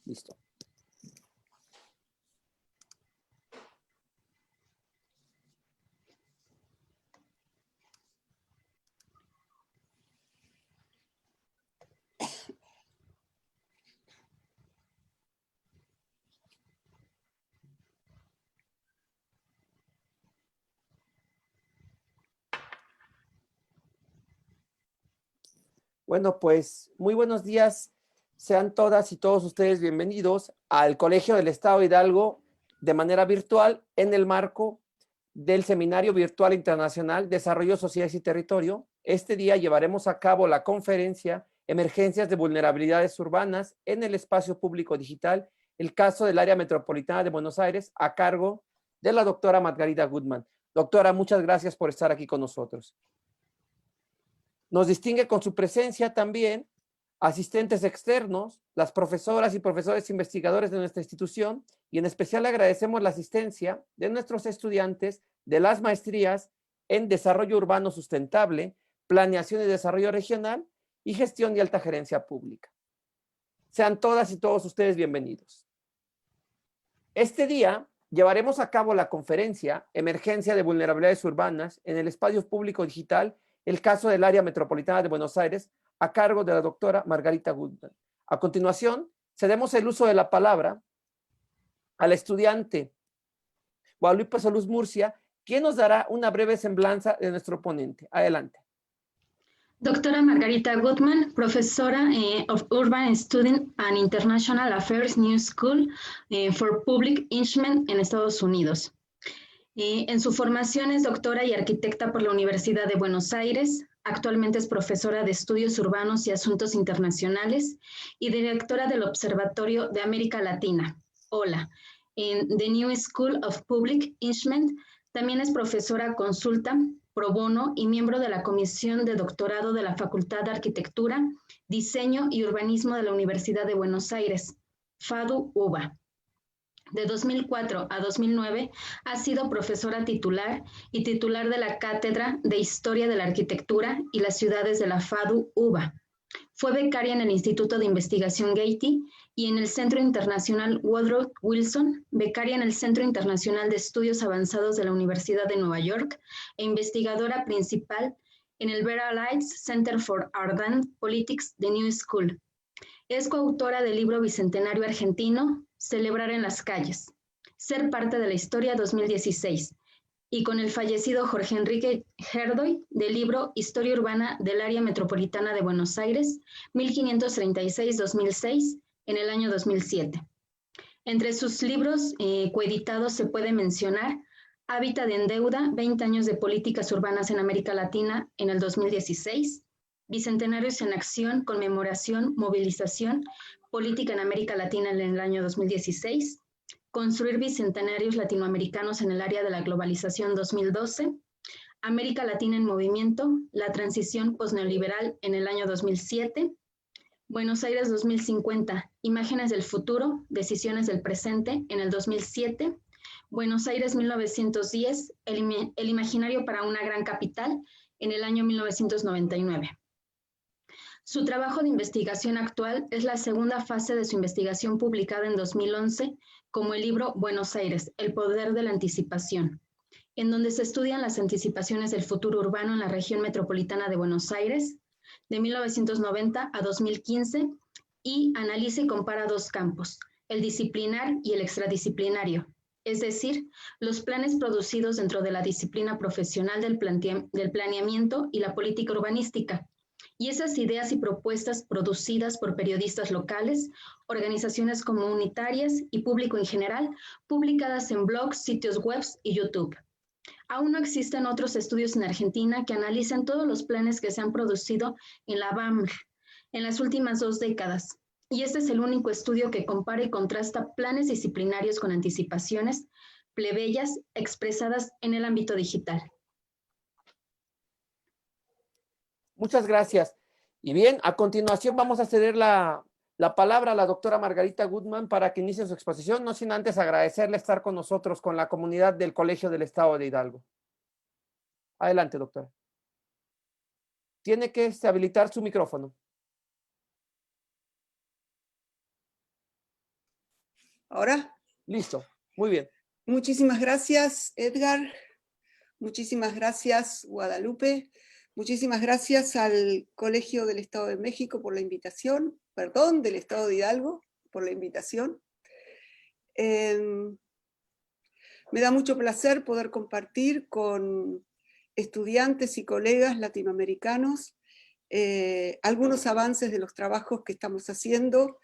Listo. Bueno, pues muy buenos días. Sean todas y todos ustedes bienvenidos al Colegio del Estado de Hidalgo de manera virtual en el marco del Seminario Virtual Internacional Desarrollo, Sociedades y Territorio. Este día llevaremos a cabo la conferencia Emergencias de Vulnerabilidades Urbanas en el Espacio Público Digital, el caso del área metropolitana de Buenos Aires, a cargo de la doctora Margarita Goodman. Doctora, muchas gracias por estar aquí con nosotros. Nos distingue con su presencia también asistentes externos, las profesoras y profesores investigadores de nuestra institución, y en especial agradecemos la asistencia de nuestros estudiantes de las maestrías en Desarrollo Urbano Sustentable, Planeación y Desarrollo Regional y Gestión de Alta Gerencia Pública. Sean todas y todos ustedes bienvenidos. Este día llevaremos a cabo la conferencia Emergencia de Vulnerabilidades Urbanas en el Espacio Público Digital, el caso del área metropolitana de Buenos Aires, a cargo de la doctora Margarita Goodman. A continuación, cedemos el uso de la palabra al estudiante Guadalupe Solús Murcia, quien nos dará una breve semblanza de nuestro ponente. Adelante. Doctora Margarita Goodman, profesora of Urban Studies and International Affairs, New School for Public Management en Estados Unidos. En su formación es doctora y arquitecta por la Universidad de Buenos Aires. Actualmente es profesora de Estudios Urbanos y Asuntos Internacionales y directora del Observatorio de América Latina, OLA, en The New School of Public Management. También es profesora consulta pro bono y miembro de la Comisión de Doctorado de la Facultad de Arquitectura, Diseño y Urbanismo de la Universidad de Buenos Aires, FADU-UBA. De 2004 a 2009 ha sido profesora titular y titular de la Cátedra de Historia de la Arquitectura y las Ciudades de la FADU-UBA. Fue becaria en el Instituto de Investigación Getty y en el Centro Internacional Woodrow Wilson, becaria en el Centro Internacional de Estudios Avanzados de la Universidad de Nueva York e investigadora principal en el Vera Lights Center for Ardent Politics de New School. Es coautora del libro bicentenario argentino Celebrar en las calles, Ser parte de la historia 2016, y con el fallecido Jorge Enrique Herdoy del libro Historia Urbana del Área Metropolitana de Buenos Aires, 1536-2006, en el año 2007. Entre sus libros coeditados se puede mencionar Hábitat en Deuda, 20 años de políticas urbanas en América Latina en el 2016, Bicentenarios en Acción, Conmemoración, Movilización, Política en América Latina en el año 2016, Construir Bicentenarios Latinoamericanos en el área de la globalización 2012, América Latina en Movimiento, la transición posneoliberal en el año 2007, Buenos Aires 2050, Imágenes del futuro, decisiones del presente en el 2007, Buenos Aires 1910, el imaginario para una gran capital en el año 1999. Su trabajo de investigación actual es la segunda fase de su investigación publicada en 2011 como el libro Buenos Aires, el poder de la anticipación, en donde se estudian las anticipaciones del futuro urbano en la región metropolitana de Buenos Aires, de 1990 a 2015, y analiza y compara dos campos, el disciplinar y el extradisciplinario, es decir, los planes producidos dentro de la disciplina profesional del planeamiento y la política urbanística, y esas ideas y propuestas producidas por periodistas locales, organizaciones comunitarias y público en general, publicadas en blogs, sitios web y YouTube. Aún no existen otros estudios en Argentina que analicen todos los planes que se han producido en la BAMR en las últimas 2 décadas. Y este es el único estudio que compara y contrasta planes disciplinarios con anticipaciones plebeyas expresadas en el ámbito digital. Muchas gracias. Y bien, a continuación vamos a ceder la palabra a la doctora Margarita Goodman para que inicie su exposición, no sin antes agradecerle estar con nosotros, con la comunidad del Colegio del Estado de Hidalgo. Adelante, doctora. Tiene que habilitar su micrófono. ¿Ahora? Listo, muy bien. Muchísimas gracias, Edgar. Muchísimas gracias, Guadalupe. Muchísimas gracias al Colegio del Estado de México por la invitación. Perdón, del Estado de Hidalgo por la invitación. Me da mucho placer poder compartir con estudiantes y colegas latinoamericanos algunos avances de los trabajos que estamos haciendo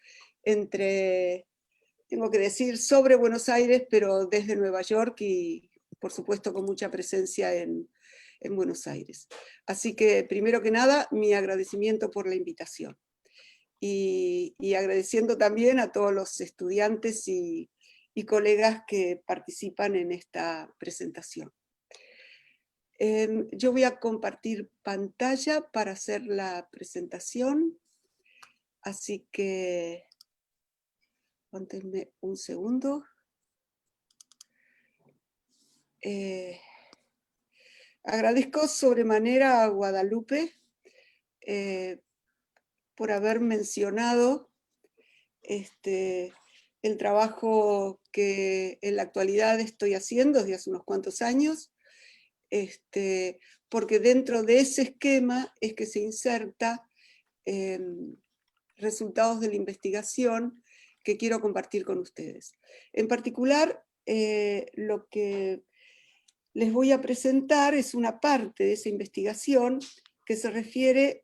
tengo que decir, sobre Buenos Aires, pero desde Nueva York y, por supuesto, con mucha presencia en Buenos Aires. Así que, primero que nada, mi agradecimiento por la invitación. Y agradeciendo también a todos los estudiantes y colegas que participan en esta presentación. Yo voy a compartir pantalla para hacer la presentación, así que aguántenme un segundo. Agradezco sobremanera a Guadalupe por haber mencionado el trabajo que en la actualidad estoy haciendo desde hace unos cuantos años, porque dentro de ese esquema es que se inserta resultados de la investigación que quiero compartir con ustedes. En particular, lo que les voy a presentar es una parte de esa investigación que se refiere,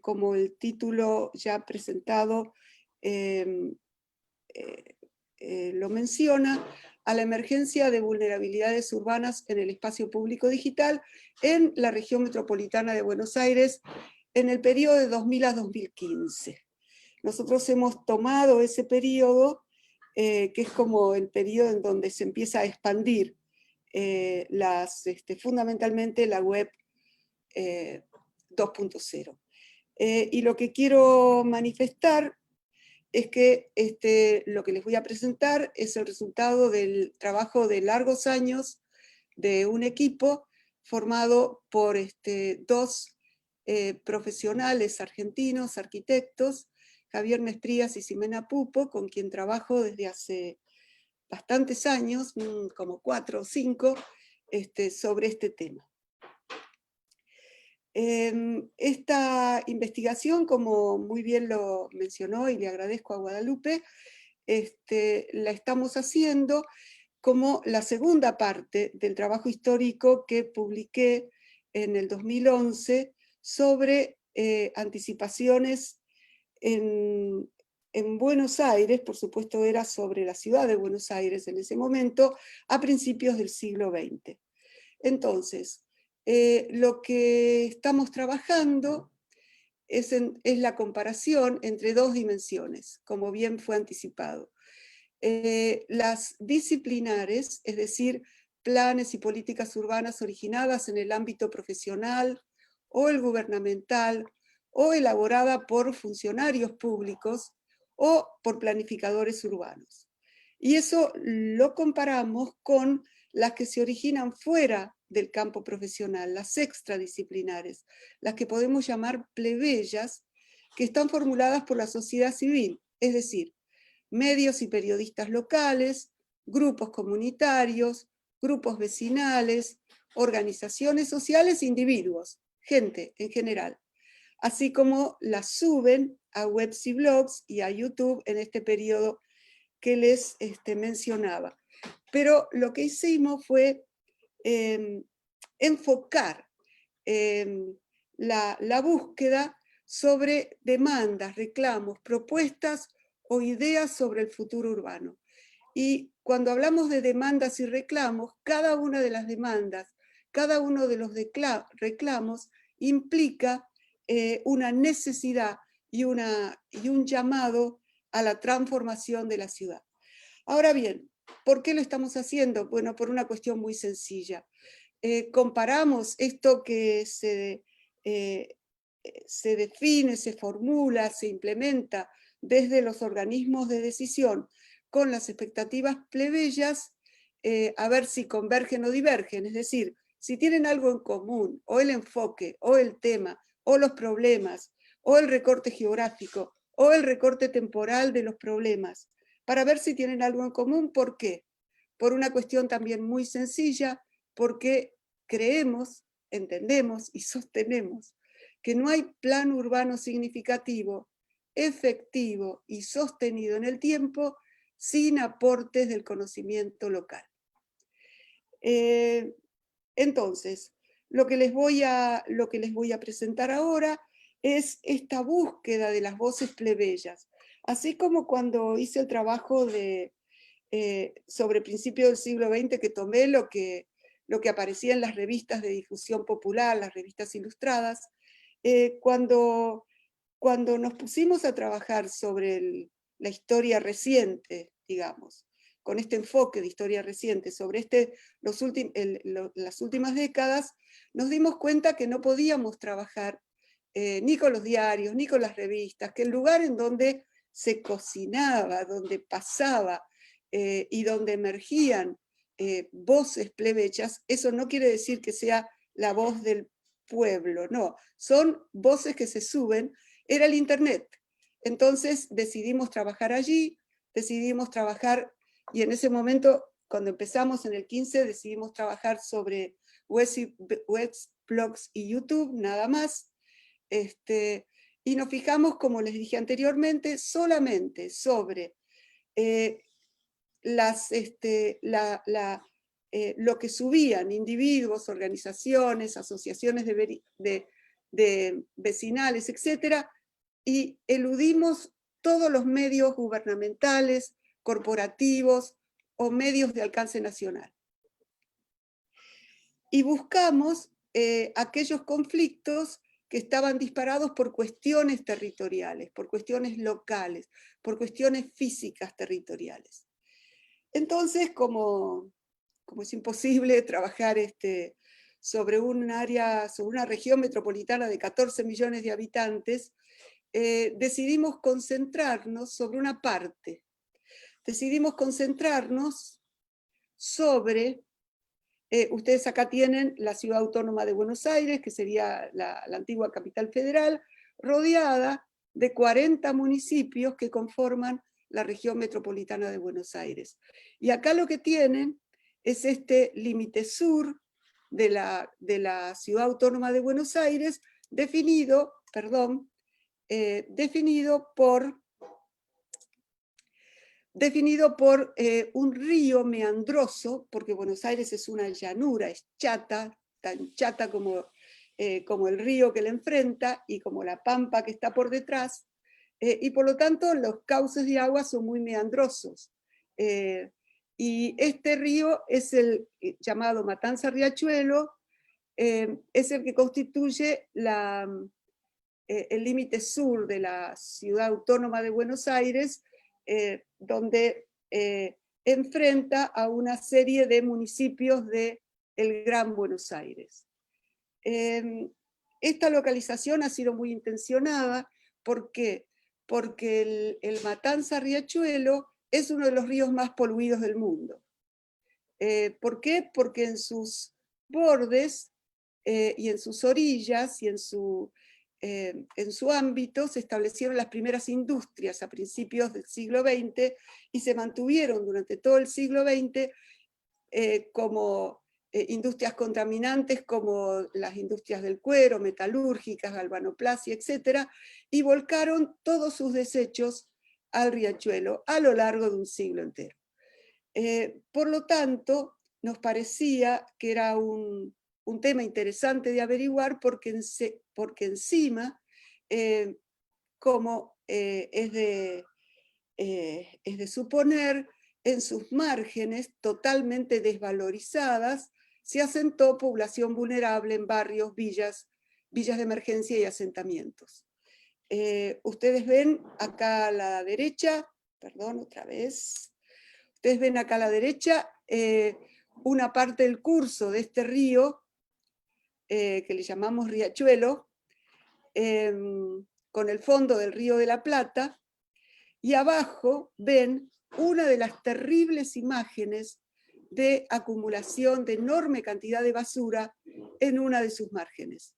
como el título ya presentado lo menciona, a la emergencia de vulnerabilidades urbanas en el espacio público digital en la región metropolitana de Buenos Aires en el periodo de 2000 a 2015. Nosotros hemos tomado ese periodo, que es como el periodo en donde se empieza a expandir fundamentalmente la web 2.0. Y lo que quiero manifestar es que lo que les voy a presentar es el resultado del trabajo de largos años de un equipo formado por dos profesionales argentinos, arquitectos, Javier Mestrías y Ximena Pupo, con quien trabajo desde hace bastantes años, como 4 o 5, sobre este tema. Esta investigación, como muy bien lo mencionó y le agradezco a Guadalupe, la estamos haciendo como la segunda parte del trabajo histórico que publiqué en el 2011 sobre anticipaciones en Buenos Aires, por supuesto era sobre la ciudad de Buenos Aires en ese momento, a principios del siglo XX. Entonces, lo que estamos trabajando es la comparación entre dos dimensiones, como bien fue anticipado. Las disciplinares, es decir, planes y políticas urbanas originadas en el ámbito profesional o el gubernamental, o elaborada por funcionarios públicos o por planificadores urbanos. Y eso lo comparamos con las que se originan fuera del campo profesional, las extradisciplinares, las que podemos llamar plebeyas, que están formuladas por la sociedad civil, es decir, medios y periodistas locales, grupos comunitarios, grupos vecinales, organizaciones sociales e individuos, gente en general, así como las suben a webs y blogs y a YouTube en este periodo que les mencionaba. Pero lo que hicimos fue enfocar la búsqueda sobre demandas, reclamos, propuestas o ideas sobre el futuro urbano. Y cuando hablamos de demandas y reclamos, cada una de las demandas, cada uno de los reclamos implica una necesidad y un llamado a la transformación de la ciudad. Ahora bien, ¿por qué lo estamos haciendo? Bueno, por una cuestión muy sencilla. Comparamos esto que se define, se formula, se implementa desde los organismos de decisión con las expectativas plebeyas, a ver si convergen o divergen, es decir, si tienen algo en común, o el enfoque, o el tema, o los problemas, o el recorte geográfico, o el recorte temporal de los problemas, para ver si tienen algo en común. ¿Por qué? Por una cuestión también muy sencilla, porque creemos, entendemos y sostenemos que no hay plan urbano significativo, efectivo y sostenido en el tiempo sin aportes del conocimiento local. Entonces, lo que les voy a presentar ahora es esta búsqueda de las voces plebeyas. Así como cuando hice el trabajo sobre principios del siglo XX, que tomé lo que aparecía en las revistas de difusión popular, las revistas ilustradas, cuando nos pusimos a trabajar sobre la historia reciente, digamos, con este enfoque de historia reciente sobre las últimas décadas, nos dimos cuenta que no podíamos trabajar ni con los diarios, ni con las revistas, que el lugar en donde se cocinaba, donde pasaba y donde emergían voces plebeyas, eso no quiere decir que sea la voz del pueblo, no, son voces que se suben, era el Internet. Entonces decidimos trabajar allí, y en ese momento, cuando empezamos en el 15, decidimos trabajar sobre webs, blogs y YouTube, nada más. Y nos fijamos, como les dije anteriormente, solamente sobre lo que subían individuos, organizaciones, asociaciones de vecinales, etc. Y eludimos todos los medios gubernamentales, corporativos o medios de alcance nacional. Y buscamos aquellos conflictos que estaban disparados por cuestiones territoriales, por cuestiones locales, por cuestiones físicas territoriales. Entonces, como es imposible trabajar sobre una región metropolitana de 14 millones de habitantes, decidimos concentrarnos sobre una parte. Decidimos concentrarnos sobre, ustedes acá tienen la Ciudad Autónoma de Buenos Aires, que sería la antigua capital federal, rodeada de 40 municipios que conforman la región metropolitana de Buenos Aires. Y acá lo que tienen es este límite sur de la Ciudad Autónoma de Buenos Aires, definido por un río meandroso, porque Buenos Aires es una llanura, es chata, tan chata como el río que la enfrenta y como la pampa que está por detrás, y por lo tanto los cauces de agua son muy meandrosos. Y este río es el llamado Matanza Riachuelo, es el que constituye el límite sur de la Ciudad Autónoma de Buenos Aires, donde enfrenta a una serie de municipios del Gran Buenos Aires. Esta localización ha sido muy intencionada. ¿Por qué? Porque el Matanza Riachuelo es uno de los ríos más poluidos del mundo. ¿Por qué? Porque en sus bordes y en sus orillas y en su ámbito se establecieron las primeras industrias a principios del siglo XX y se mantuvieron durante todo el siglo XX como industrias contaminantes como las industrias del cuero, metalúrgicas, galvanoplasia, etc. Y volcaron todos sus desechos al riachuelo a lo largo de un siglo entero. Por lo tanto, nos parecía que era un tema interesante de averiguar porque encima, como es de suponer, en sus márgenes totalmente desvalorizadas, se asentó población vulnerable en barrios, villas de emergencia y asentamientos. Ustedes ven acá a la derecha, perdón, otra vez, ustedes ven acá a la derecha una parte del curso de este río, que le llamamos riachuelo, con el fondo del Río de la Plata, y abajo ven una de las terribles imágenes de acumulación de enorme cantidad de basura en una de sus márgenes.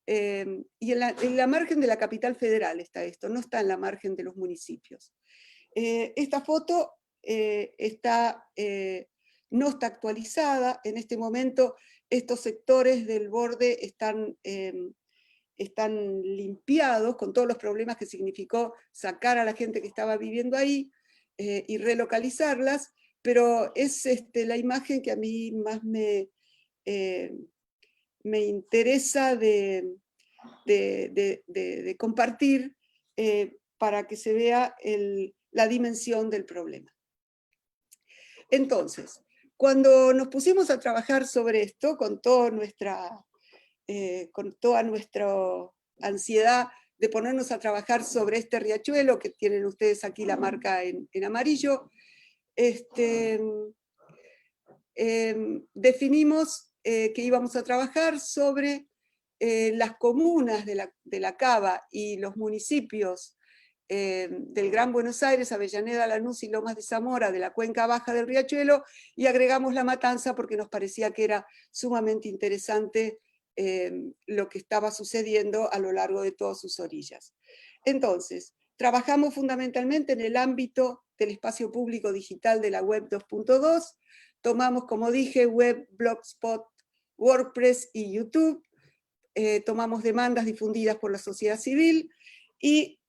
Y en la margen de la capital federal está esto, no está en la margen de los municipios. Esta foto no está actualizada. En este momento estos sectores del borde están limpiados con todos los problemas que significó sacar a la gente que estaba viviendo ahí y relocalizarlas, pero es la imagen que a mí más me interesa de compartir para que se vea la dimensión del problema. Entonces, cuando nos pusimos a trabajar sobre esto, con toda nuestra ansiedad de ponernos a trabajar sobre este riachuelo, que tienen ustedes aquí la marca en amarillo, definimos que íbamos a trabajar sobre las comunas de la Cava y los municipios del Gran Buenos Aires, Avellaneda, Lanús y Lomas de Zamora, de la cuenca baja del riachuelo, y agregamos La Matanza porque nos parecía que era sumamente interesante lo que estaba sucediendo a lo largo de todas sus orillas. Entonces, trabajamos fundamentalmente en el ámbito del espacio público digital de la web 2.2, tomamos, como dije, web, blogspot, WordPress y YouTube, tomamos demandas difundidas por la sociedad civil, y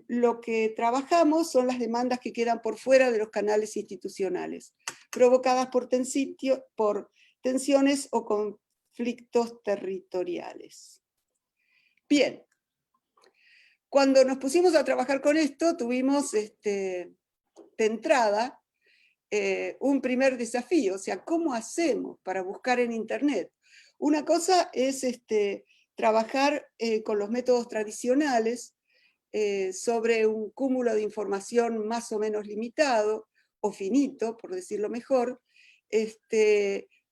lo que trabajamos son las demandas que quedan por fuera de los canales institucionales, provocadas por tensiones o conflictos territoriales. Bien, cuando nos pusimos a trabajar con esto, tuvimos de entrada un primer desafío, o sea, ¿cómo hacemos para buscar en Internet? Una cosa es trabajar con los métodos tradicionales sobre un cúmulo de información más o menos limitado, o finito, por decirlo mejor,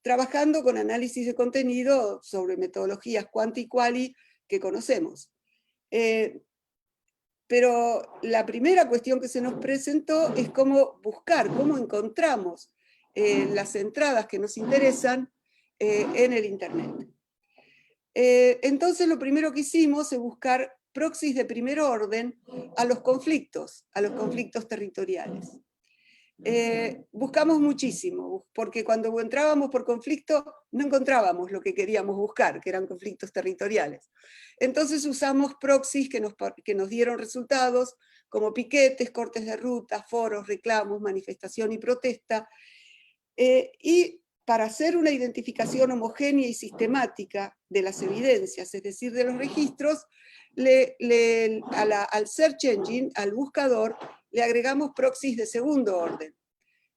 trabajando con análisis de contenido sobre metodologías quanti y quali que conocemos. Pero la primera cuestión que se nos presentó es cómo buscar, cómo encontramos las entradas que nos interesan en el Internet. Entonces lo primero que hicimos es buscar proxies de primer orden a los conflictos territoriales. Buscamos muchísimo, porque cuando entrábamos por conflicto no encontrábamos lo que queríamos buscar, que eran conflictos territoriales. Entonces usamos proxies que nos dieron resultados como piquetes, cortes de ruta, foros, reclamos, manifestación y protesta, y para hacer una identificación homogénea y sistemática de las evidencias, es decir, de los registros, al search engine, al buscador, le agregamos proxies de segundo orden,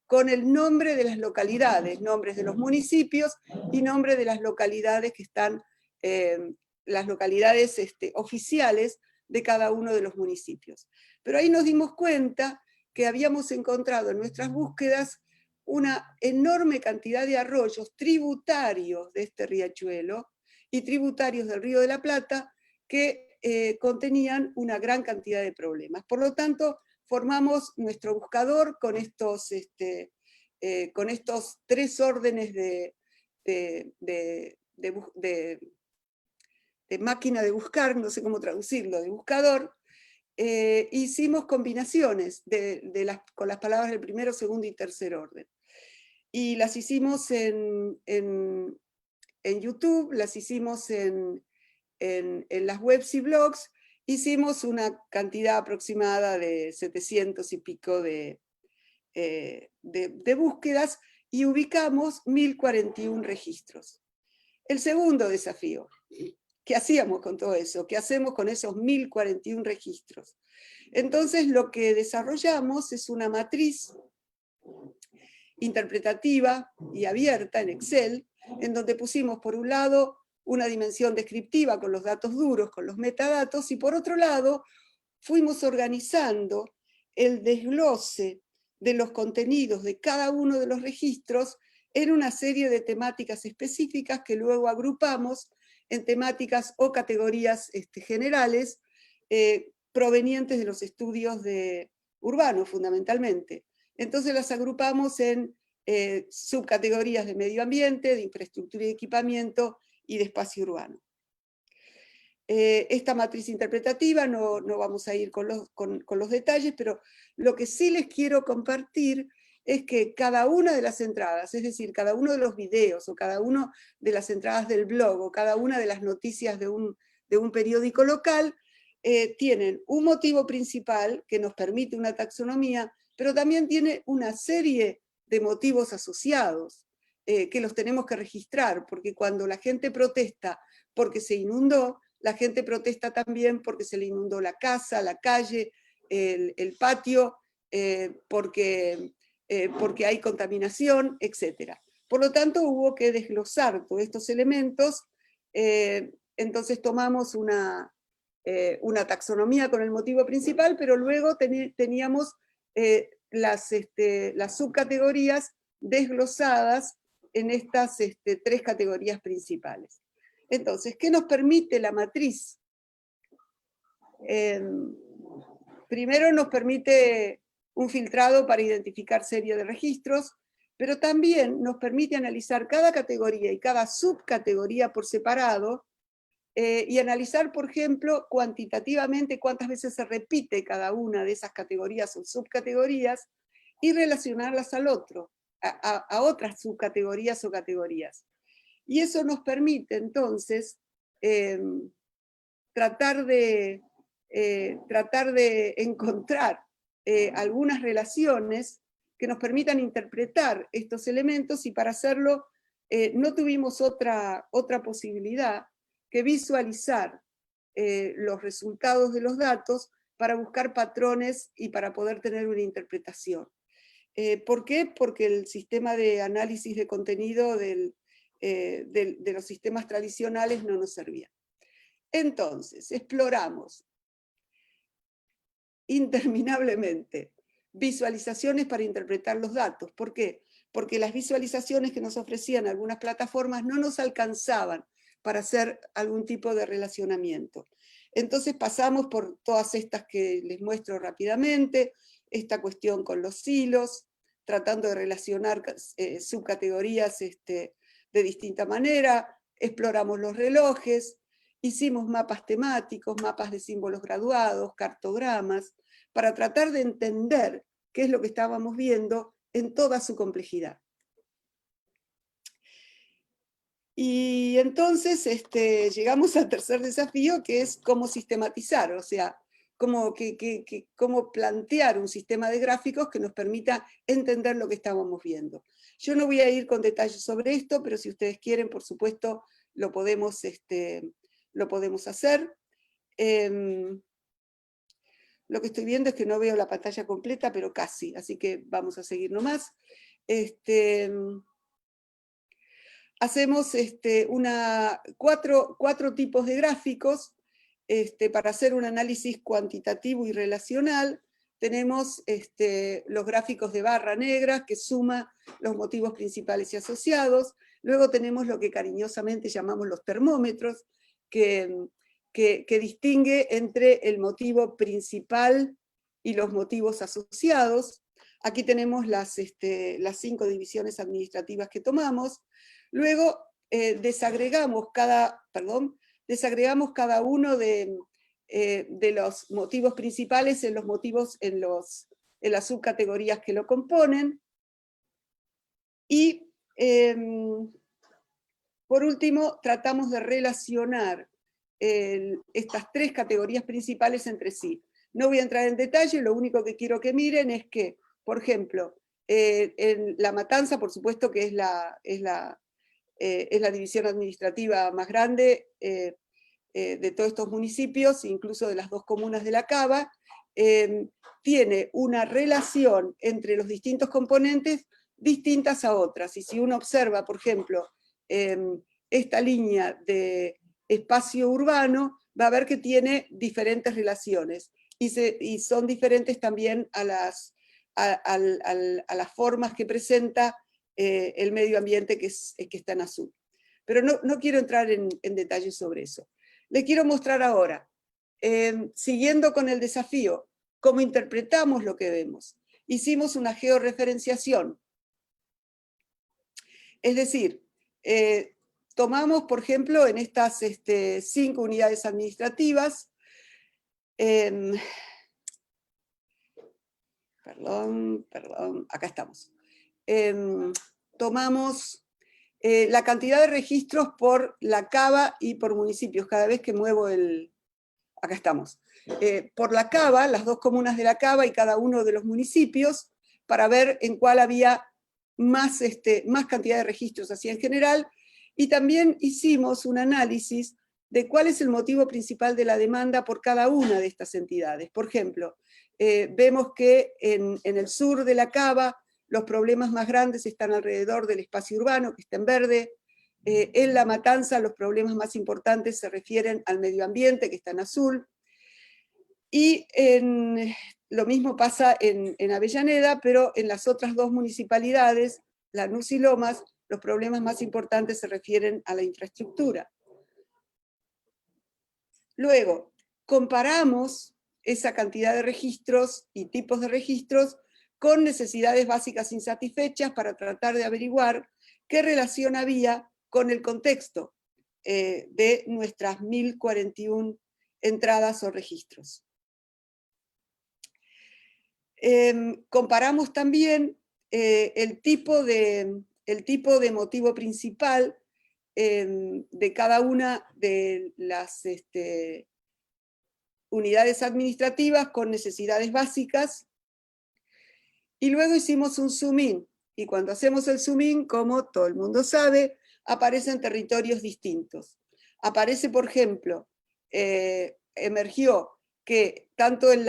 con el nombre de las localidades, nombres de los municipios y nombre de las localidades que están, las localidades oficiales de cada uno de los municipios. Pero ahí nos dimos cuenta que habíamos encontrado en nuestras búsquedas una enorme cantidad de arroyos tributarios de este riachuelo y tributarios del Río de la Plata que contenían una gran cantidad de problemas. Por lo tanto, formamos nuestro buscador con estos tres órdenes de máquina de buscar, no sé cómo traducirlo, de buscador. Hicimos combinaciones con las palabras del primero, segundo y tercer orden. Y las hicimos en YouTube, las hicimos en las webs y blogs, hicimos una cantidad aproximada de 700 y pico de búsquedas y ubicamos 1041 registros. El segundo desafío, ¿qué hacíamos con todo eso? ¿Qué hacemos con esos 1041 registros? Entonces lo que desarrollamos es una matriz interpretativa y abierta en Excel, en donde pusimos por un lado una dimensión descriptiva con los datos duros, con los metadatos, y por otro lado fuimos organizando el desglose de los contenidos de cada uno de los registros en una serie de temáticas específicas que luego agrupamos en temáticas o categorías generales provenientes de los estudios urbanos fundamentalmente. Entonces las agrupamos en subcategorías de medio ambiente, de infraestructura y equipamiento y de espacio urbano. esta matriz interpretativa, no vamos a ir con los detalles, pero lo que sí les quiero compartir es que cada una de las entradas, es decir, cada uno de los videos, o cada una de las entradas del blog, o cada una de las noticias de un periódico local, tienen un motivo principal que nos permite una taxonomía, pero también tiene una serie de motivos asociados, que los tenemos que registrar, porque cuando la gente protesta porque se inundó, la gente protesta también porque se le inundó la casa, la calle, el patio, porque hay contaminación, etc. Por lo tanto, hubo que desglosar todos estos elementos, entonces tomamos una taxonomía con el motivo principal, pero luego teníamos las subcategorías desglosadas en estas 3 categorías principales. Entonces, ¿qué nos permite la matriz? Primero nos permite un filtrado para identificar serie de registros, pero también nos permite analizar cada categoría y cada subcategoría por separado, y analizar, por ejemplo, cuantitativamente cuántas veces se repite cada una de esas categorías o subcategorías, y relacionarlas al otro, a otras subcategorías o categorías. Y eso nos permite entonces tratar de encontrar algunas relaciones que nos permitan interpretar estos elementos, y para hacerlo no tuvimos otra posibilidad que visualizar los resultados de los datos para buscar patrones y para poder tener una interpretación. ¿Por qué? Porque el sistema de análisis de contenido de los sistemas tradicionales no nos servía. Entonces, exploramos interminablemente visualizaciones para interpretar los datos. ¿Por qué? Porque las visualizaciones que nos ofrecían algunas plataformas no nos alcanzaban para hacer algún tipo de relacionamiento. Entonces pasamos por todas estas que les muestro rápidamente, esta cuestión con los hilos, tratando de relacionar subcategorías de distinta manera, exploramos los relojes, hicimos mapas temáticos, mapas de símbolos graduados, cartogramas, para tratar de entender qué es lo que estábamos viendo en toda su complejidad. Y entonces llegamos al tercer desafío, que es cómo sistematizar, o sea, cómo plantear un sistema de gráficos que nos permita entender lo que estábamos viendo. Yo no voy a ir con detalles sobre esto, pero si ustedes quieren, por supuesto, lo podemos hacer. Lo que estoy viendo es que no veo la pantalla completa, pero casi, así que vamos a seguir nomás. Hacemos cuatro tipos de gráficos para hacer un análisis cuantitativo y relacional. Tenemos los gráficos de barra negra, que suma los motivos principales y asociados. Luego tenemos lo que cariñosamente llamamos los termómetros, que distingue entre el motivo principal y los motivos asociados. Aquí tenemos las 5 divisiones administrativas que tomamos. Luego desagregamos cada uno de los motivos principales en las subcategorías que lo componen. Y por último, tratamos de relacionar estas 3 categorías principales entre sí. No voy a entrar en detalle, lo único que quiero que miren es que, por ejemplo, en La Matanza, por supuesto que es la división administrativa más grande de todos estos municipios, incluso de las 2 comunas de la Cava, tiene una relación entre los distintos componentes distintas a otras. Y si uno observa, por ejemplo, esta línea de espacio urbano, va a ver que tiene diferentes relaciones, y son diferentes también a las formas que presenta el medio ambiente, que está en azul. Pero no quiero entrar en detalles sobre eso. Les quiero mostrar ahora, siguiendo con el desafío, cómo interpretamos lo que vemos. Hicimos una georreferenciación. Es decir, tomamos, por ejemplo, en estas 5 unidades administrativas, acá estamos. Tomamos la cantidad de registros por la cava y por municipios. Cada vez que muevo acá estamos. Por la cava, las 2 comunas de la cava y cada uno de los municipios, para ver en cuál había más cantidad de registros así en general, y también hicimos un análisis de cuál es el motivo principal de la demanda por cada una de estas entidades. Por ejemplo, vemos que en el sur de la cava los problemas más grandes están alrededor del espacio urbano, que está en verde. En La Matanza los problemas más importantes se refieren al medio ambiente, que está en azul. Y lo mismo pasa en Avellaneda, pero en las otras 2 municipalidades, Lanús y Lomas, los problemas más importantes se refieren a la infraestructura. Luego, comparamos esa cantidad de registros y tipos de registros con necesidades básicas insatisfechas para tratar de averiguar qué relación había con el contexto de nuestras 1041 entradas o registros. Comparamos también el tipo de motivo principal de cada una de las unidades administrativas con necesidades básicas, y luego hicimos un zoom in, y cuando hacemos el zoom in, como todo el mundo sabe, aparecen territorios distintos. Aparece, por ejemplo, emergió que tanto en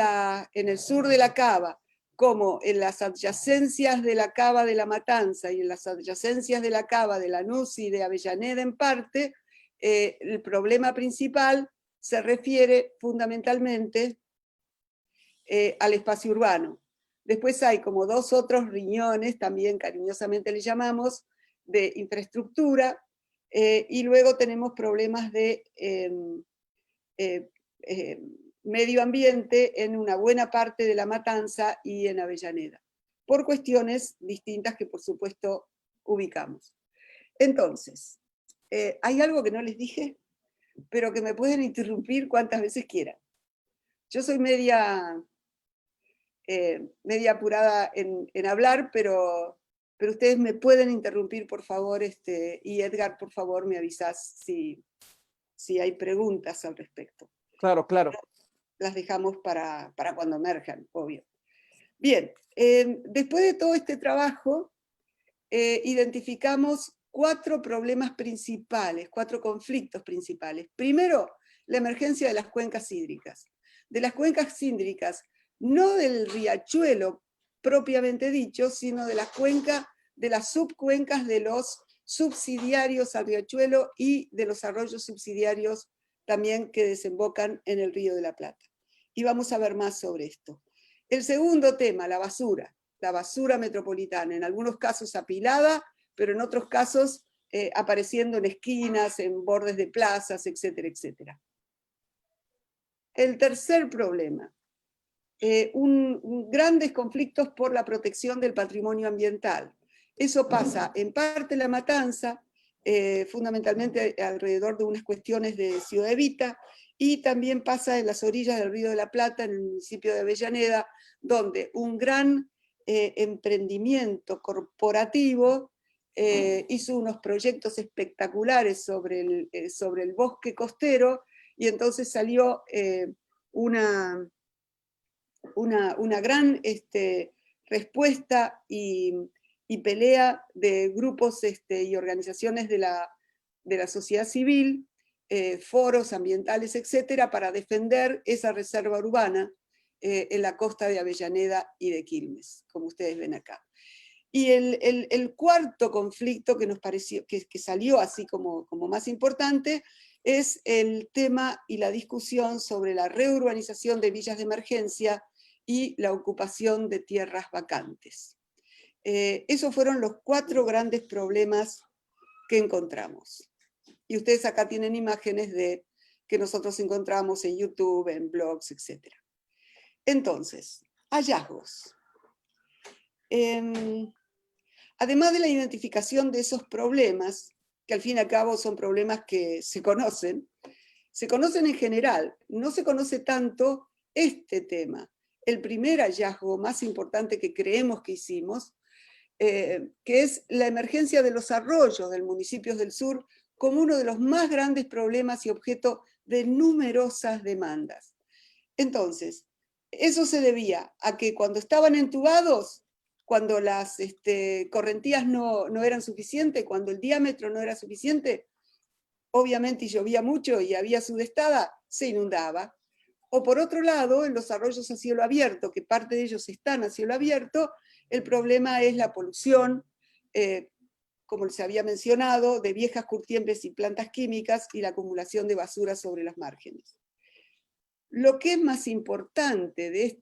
el sur de la cava, como en las adyacencias de la cava de La Matanza y en las adyacencias de la cava de Lanús y de Avellaneda en parte, el problema principal se refiere fundamentalmente al espacio urbano. Después hay como 2 otros riñones, también cariñosamente le llamamos, de infraestructura, y luego tenemos problemas de medio ambiente en una buena parte de La Matanza y en Avellaneda, por cuestiones distintas que por supuesto ubicamos. Entonces, hay algo que no les dije, pero que me pueden interrumpir cuantas veces quieran. Yo soy media apurada en hablar, pero ustedes me pueden interrumpir, por favor, y Edgar, por favor, me avisas si hay preguntas al respecto. Claro, claro. Las dejamos para cuando emerjan, obvio. Bien, después de todo este trabajo, identificamos 4 problemas principales, 4 conflictos principales. Primero, la emergencia de las cuencas hídricas. De las cuencas hídricas, no del riachuelo propiamente dicho, sino de las subcuencas de los subsidiarios al riachuelo y de los arroyos subsidiarios también que desembocan en el Río de la Plata. Y vamos a ver más sobre esto. El segundo tema, la basura metropolitana, en algunos casos apilada, pero en otros casos apareciendo en esquinas, en bordes de plazas, etcétera, etcétera. El tercer problema, grandes conflictos por la protección del patrimonio ambiental. Eso pasa en parte en La Matanza, fundamentalmente alrededor de unas cuestiones de Ciudad Evita, y también pasa en las orillas del Río de la Plata, en el municipio de Avellaneda, donde un gran emprendimiento corporativo hizo unos proyectos espectaculares sobre el bosque costero, y entonces salió una gran respuesta y pelea de grupos y organizaciones de la sociedad civil, foros ambientales, etcétera, para defender esa reserva urbana en la costa de Avellaneda y de Quilmes, como ustedes ven acá. Y el cuarto conflicto que nos pareció, que salió así como más importante, es el tema y la discusión sobre la reurbanización de villas de emergencia y la ocupación de tierras vacantes. Esos fueron los 4 grandes problemas que encontramos. Y ustedes acá tienen imágenes que nosotros encontramos en YouTube, en blogs, etc. Entonces, hallazgos. Además de la identificación de esos problemas, que al fin y al cabo son problemas que se conocen en general, no se conoce tanto este tema. El primer hallazgo más importante que creemos que hicimos, que es la emergencia de los arroyos de municipios del sur como uno de los más grandes problemas y objeto de numerosas demandas. Entonces, eso se debía a que cuando estaban entubados, cuando las correntías no eran suficientes, cuando el diámetro no era suficiente, obviamente llovía mucho y había sudestada, se inundaba. O por otro lado, en los arroyos a cielo abierto, que parte de ellos están a cielo abierto, el problema es la polución, como se había mencionado, de viejas curtiembres y plantas químicas y la acumulación de basura sobre los márgenes. Lo que es más importante de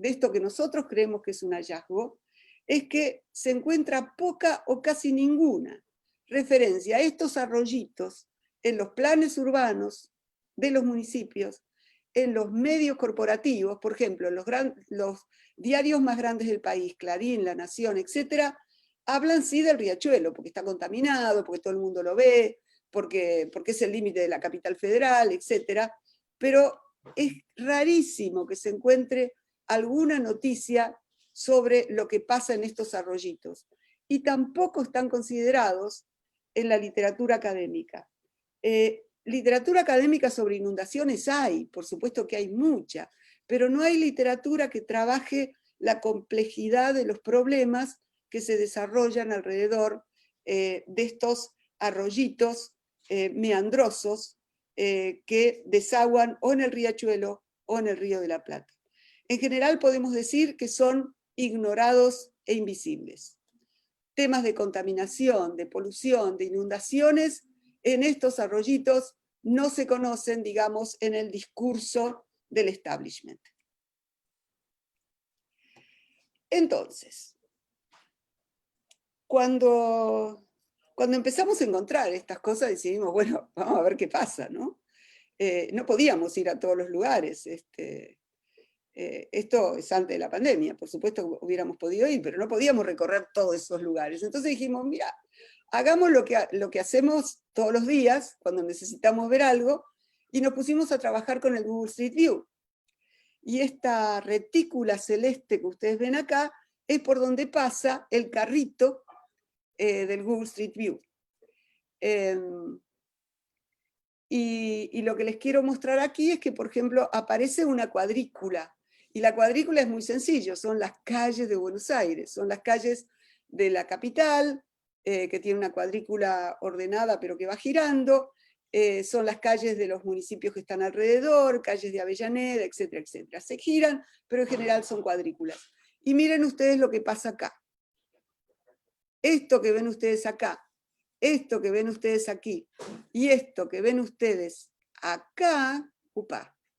esto que nosotros creemos que es un hallazgo, es que se encuentra poca o casi ninguna referencia a estos arroyitos en los planes urbanos de los municipios, en los medios corporativos, por ejemplo, los diarios más grandes del país, Clarín, La Nación, etcétera, hablan sí del riachuelo, porque está contaminado, porque todo el mundo lo ve, porque es el límite de la capital federal, etcétera, pero es rarísimo que se encuentre alguna noticia sobre lo que pasa en estos arroyitos, y tampoco están considerados en la literatura académica. Literatura académica sobre inundaciones hay, por supuesto que hay mucha, pero no hay literatura que trabaje la complejidad de los problemas que se desarrollan alrededor de estos arroyitos meandrosos que desaguan o en el riachuelo o en el Río de la Plata. En general podemos decir que son ignorados e invisibles. Temas de contaminación, de polución, de inundaciones, en estos arroyitos no se conocen, digamos, en el discurso del establishment. Entonces, cuando empezamos a encontrar estas cosas, decidimos, bueno, vamos a ver qué pasa, ¿no? No podíamos ir a todos los lugares. Esto es antes de la pandemia, por supuesto que hubiéramos podido ir, pero no podíamos recorrer todos esos lugares. Entonces dijimos, mira, hagamos lo que hacemos todos los días cuando necesitamos ver algo, y nos pusimos a trabajar con el Google Street View. Y esta retícula celeste que ustedes ven acá es por donde pasa el carrito del Google Street View. Y lo que les quiero mostrar aquí es que, por ejemplo, aparece una cuadrícula. Y la cuadrícula es muy sencillo, son las calles de Buenos Aires, son las calles de la capital, que tiene una cuadrícula ordenada pero que va girando, son las calles de los municipios que están alrededor, calles de Avellaneda, etcétera, etcétera. Se giran, pero en general son cuadrículas. Y miren ustedes lo que pasa acá. Esto que ven ustedes acá, esto que ven ustedes aquí, y esto que ven ustedes acá,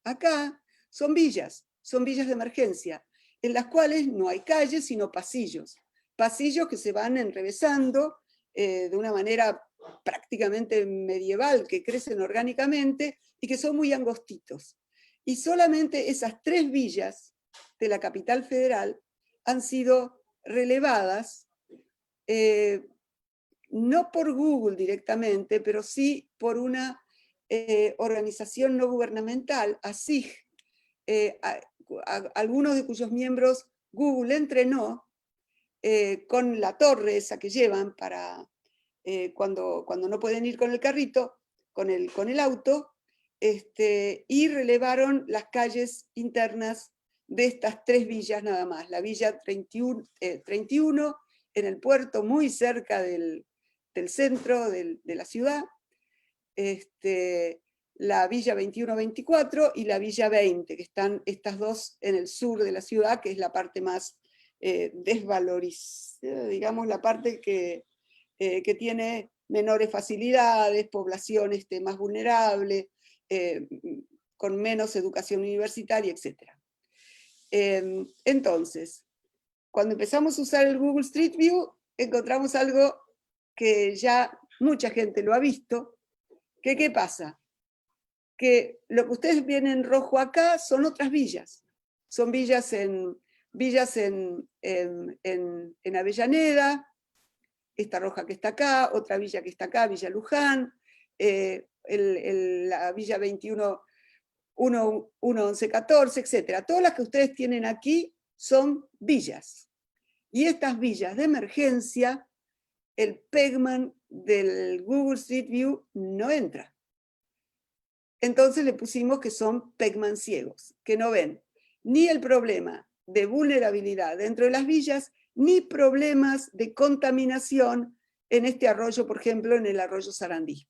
acá, son villas de emergencia, en las cuales no hay calles, sino pasillos que se van enrevesando de una manera prácticamente medieval, que crecen orgánicamente y que son muy angostitos. Y solamente esas 3 villas de la capital federal han sido relevadas, no por Google directamente, pero sí por una organización no gubernamental, ASIG, algunos de cuyos miembros Google entrenó con la torre esa que llevan para cuando no pueden ir con el carrito, con el auto, y relevaron las calles internas de estas 3 villas nada más. La villa 31 en el puerto, muy cerca del centro de la ciudad, la villa 21-24 y la villa 20, que están estas dos en el sur de la ciudad, que es la parte más desvalorizada, digamos, la parte que tiene menores facilidades, población más vulnerable, con menos educación universitaria, etc. Entonces, cuando empezamos a usar el Google Street View, encontramos algo que ya mucha gente lo ha visto, que ¿qué pasa? Que lo que ustedes ven en rojo acá son otras villas. Son villas en Avellaneda, esta roja que está acá, otra villa que está acá, Villa Luján, la Villa 21, 1, 11, 14, etc. Todas las que ustedes tienen aquí son villas. Y estas villas de emergencia, el Pegman del Google Street View no entra. Entonces le pusimos que son Pegman ciegos, que no ven ni el problema de vulnerabilidad dentro de las villas, ni problemas de contaminación en este arroyo, por ejemplo, en el arroyo Sarandí.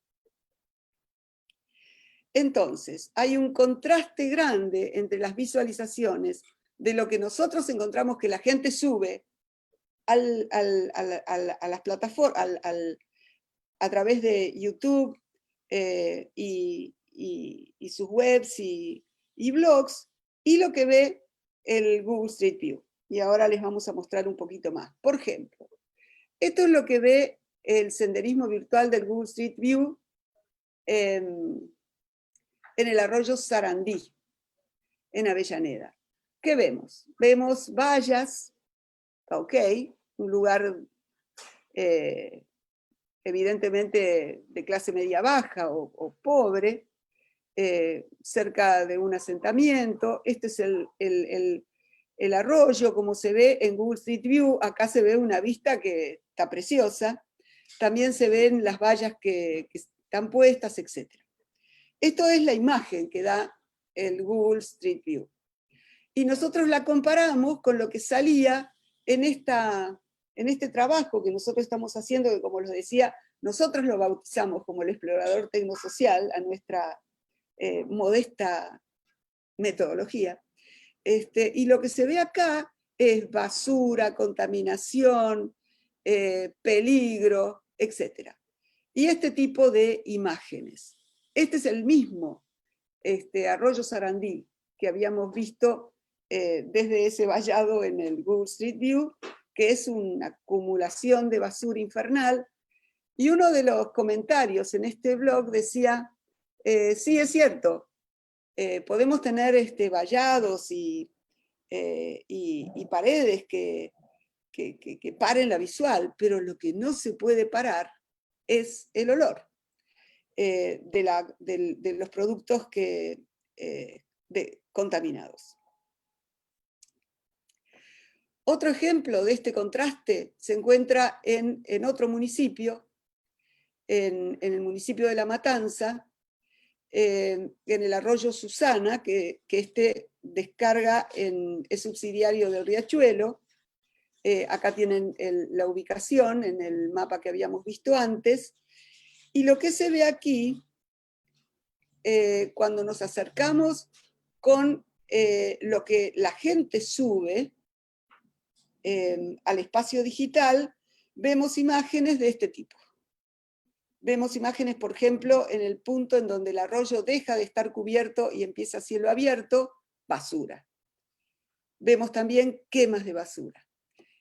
Entonces, hay un contraste grande entre las visualizaciones de lo que nosotros encontramos que la gente sube a las plataformas, a través de YouTube y sus webs y blogs, y lo que ve el Google Street View. Y ahora les vamos a mostrar un poquito más. Por ejemplo, esto es lo que ve el senderismo virtual del Google Street View en el arroyo Sarandí, en Avellaneda. ¿Qué vemos? Vemos vallas, ok, un lugar evidentemente de clase media baja o pobre, cerca de un asentamiento. Este es el arroyo, como se ve en Google Street View. Acá se ve una vista que está preciosa. También se ven las vallas que están puestas, etc. Esto es la imagen que da el Google Street View. Y nosotros la comparamos con lo que salía en este trabajo que nosotros estamos haciendo, que como les decía, nosotros lo bautizamos como el explorador tecnosocial a nuestra modesta metodología. Y lo que se ve acá es basura, contaminación, peligro, etc. Y este tipo de imágenes. Este es el mismo arroyo Sarandí que habíamos visto desde ese vallado en el Google Street View, que es una acumulación de basura infernal. Y uno de los comentarios en este blog decía, sí, es cierto, podemos tener vallados y paredes que paren la visual, pero lo que no se puede parar es el olor de los productos contaminados. Otro ejemplo de este contraste se encuentra en otro municipio, en el municipio de La Matanza, en el arroyo Susana, que descarga es subsidiario del Riachuelo. Acá tienen la ubicación en el mapa que habíamos visto antes. Y lo que se ve aquí, cuando nos acercamos con lo que la gente sube al espacio digital, vemos imágenes de este tipo. Vemos imágenes, por ejemplo, en el punto en donde el arroyo deja de estar cubierto y empieza cielo abierto, basura. Vemos también quemas de basura.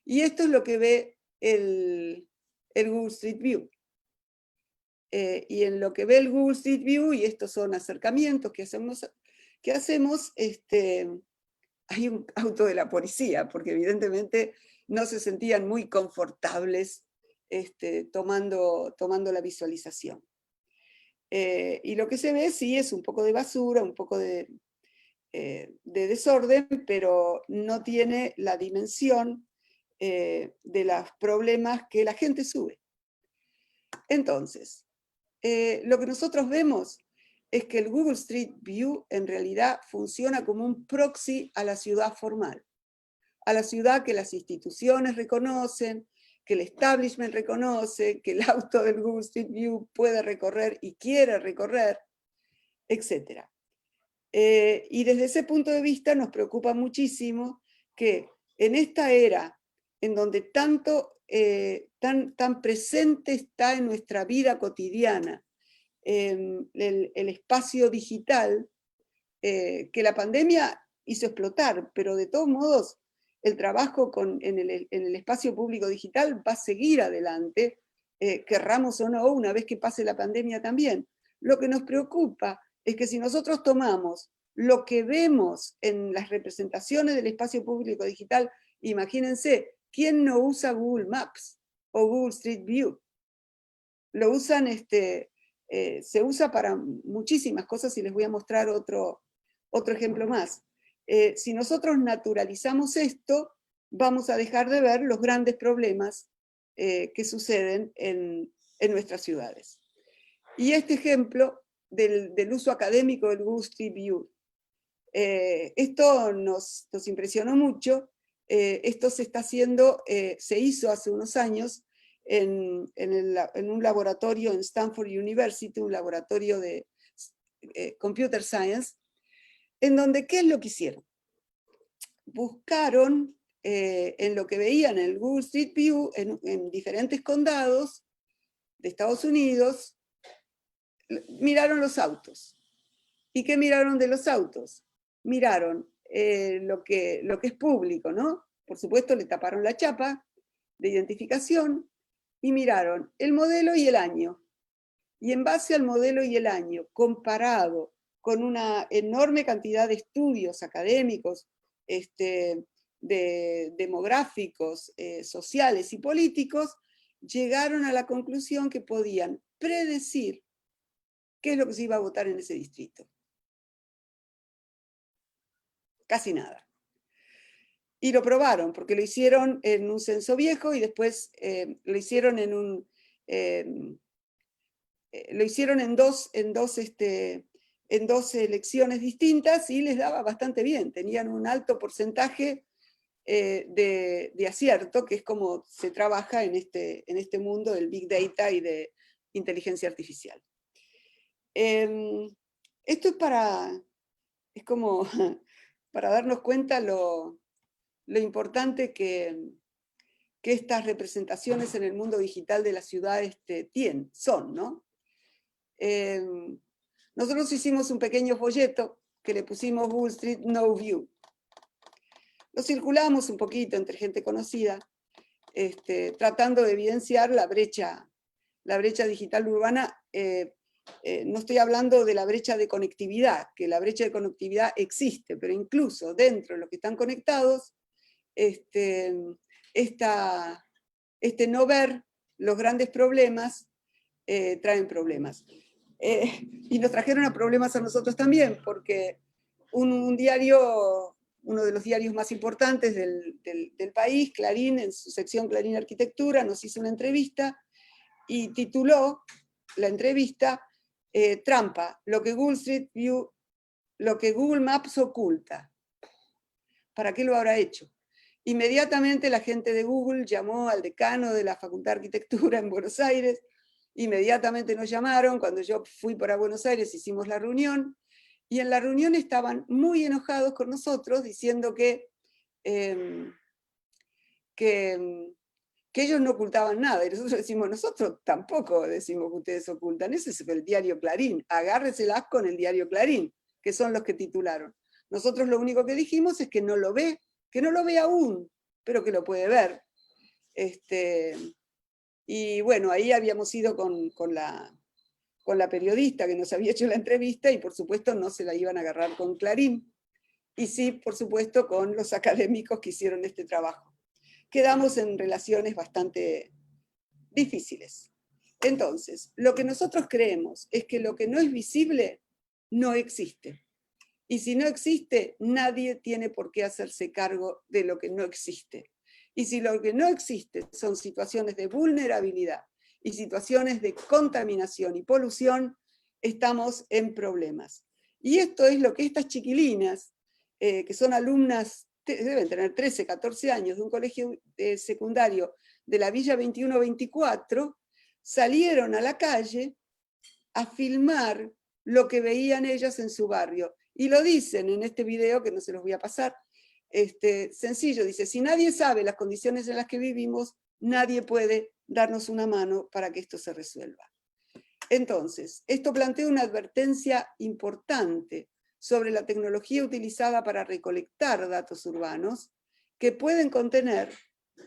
Y esto es lo que ve el Google Street View. Y en lo que ve el Google Street View, y estos son acercamientos que hacemos, hay un auto de la policía, porque evidentemente no se sentían muy confortables tomando la visualización. Y lo que se ve sí es un poco de basura, un poco de desorden, pero no tiene la dimensión de los problemas que la gente sube. Entonces, lo que nosotros vemos es que el Google Street View en realidad funciona como un proxy a la ciudad formal, a la ciudad que las instituciones reconocen, que el establishment reconoce, que el auto del Google Street View puede recorrer y quiere recorrer, etc. Y desde ese punto de vista nos preocupa muchísimo que en esta era en donde tan presente está en nuestra vida cotidiana el espacio digital, que la pandemia hizo explotar, pero de todos modos el trabajo en el espacio público digital va a seguir adelante, querramos o no, una vez que pase la pandemia también. Lo que nos preocupa es que si nosotros tomamos lo que vemos en las representaciones del espacio público digital, imagínense, ¿quién no usa Google Maps? o Google Street View. Lo usan, se usa para muchísimas cosas y les voy a mostrar otro ejemplo más. Si nosotros naturalizamos esto, vamos a dejar de ver los grandes problemas que suceden en nuestras ciudades. Y este ejemplo del uso académico del Google Street View, esto nos impresionó mucho. Esto se está haciendo, se hizo hace unos años en un laboratorio en Stanford University, un laboratorio de Computer Science, en donde, ¿qué es lo que hicieron? Buscaron en lo que veían en el Google Street View, en diferentes condados de Estados Unidos, miraron los autos. ¿Y qué miraron de los autos? Miraron lo que es público, ¿no? Por supuesto, le taparon la chapa de identificación y miraron el modelo y el año. Y en base al modelo y el año, comparado con una enorme cantidad de estudios académicos, demográficos, sociales y políticos, llegaron a la conclusión que podían predecir qué es lo que se iba a votar en ese distrito. Casi nada. Y lo probaron, porque lo hicieron en un censo viejo y después lo hicieron en dos elecciones distintas y les daba bastante bien. Tenían un alto porcentaje de acierto, que es como se trabaja en este mundo del Big Data y de inteligencia artificial. Esto es como para darnos cuenta lo importante que estas representaciones en el mundo digital de las ciudades son, ¿no? Nosotros hicimos un pequeño folleto que le pusimos Google Street No View. Lo circulamos un poquito entre gente conocida, tratando de evidenciar la brecha digital urbana. No estoy hablando de la brecha de conectividad, que la brecha de conectividad existe, pero incluso dentro de los que están conectados, no ver los grandes problemas traen problemas. Y nos trajeron problemas a nosotros también, porque un diario, uno de los diarios más importantes del país, Clarín, en su sección Clarín Arquitectura, nos hizo una entrevista y tituló la entrevista Trampa, lo que Google Street View, lo que Google Maps oculta. ¿Para qué lo habrá hecho? Inmediatamente la gente de Google llamó al decano de la Facultad de Arquitectura en Buenos Aires, inmediatamente nos llamaron, cuando yo fui para Buenos Aires hicimos la reunión, y en la reunión estaban muy enojados con nosotros, diciendo que ellos no ocultaban nada, y nosotros decimos, nosotros tampoco decimos que ustedes ocultan, ese es el diario Clarín, agárreselas con el diario Clarín, que son los que titularon. Nosotros lo único que dijimos es que no lo ve, que no lo ve aún, pero que lo puede ver. Y bueno, ahí habíamos ido con la periodista que nos había hecho la entrevista y por supuesto no se la iban a agarrar con Clarín, y sí, por supuesto, con los académicos que hicieron este trabajo. Quedamos en relaciones bastante difíciles. Entonces, lo que nosotros creemos es que lo que no es visible no existe. Y si no existe, nadie tiene por qué hacerse cargo de lo que no existe. Y si lo que no existe son situaciones de vulnerabilidad y situaciones de contaminación y polución, estamos en problemas. Y esto es lo que estas chiquilinas, que son alumnas, deben tener 13, 14 años, de un colegio secundario de la Villa 21-24, salieron a la calle a filmar lo que veían ellas en su barrio. Y lo dicen en este video, que no se los voy a pasar, sencillo, dice, si nadie sabe las condiciones en las que vivimos, nadie puede darnos una mano para que esto se resuelva. Entonces, esto plantea una advertencia importante sobre la tecnología utilizada para recolectar datos urbanos, que pueden contener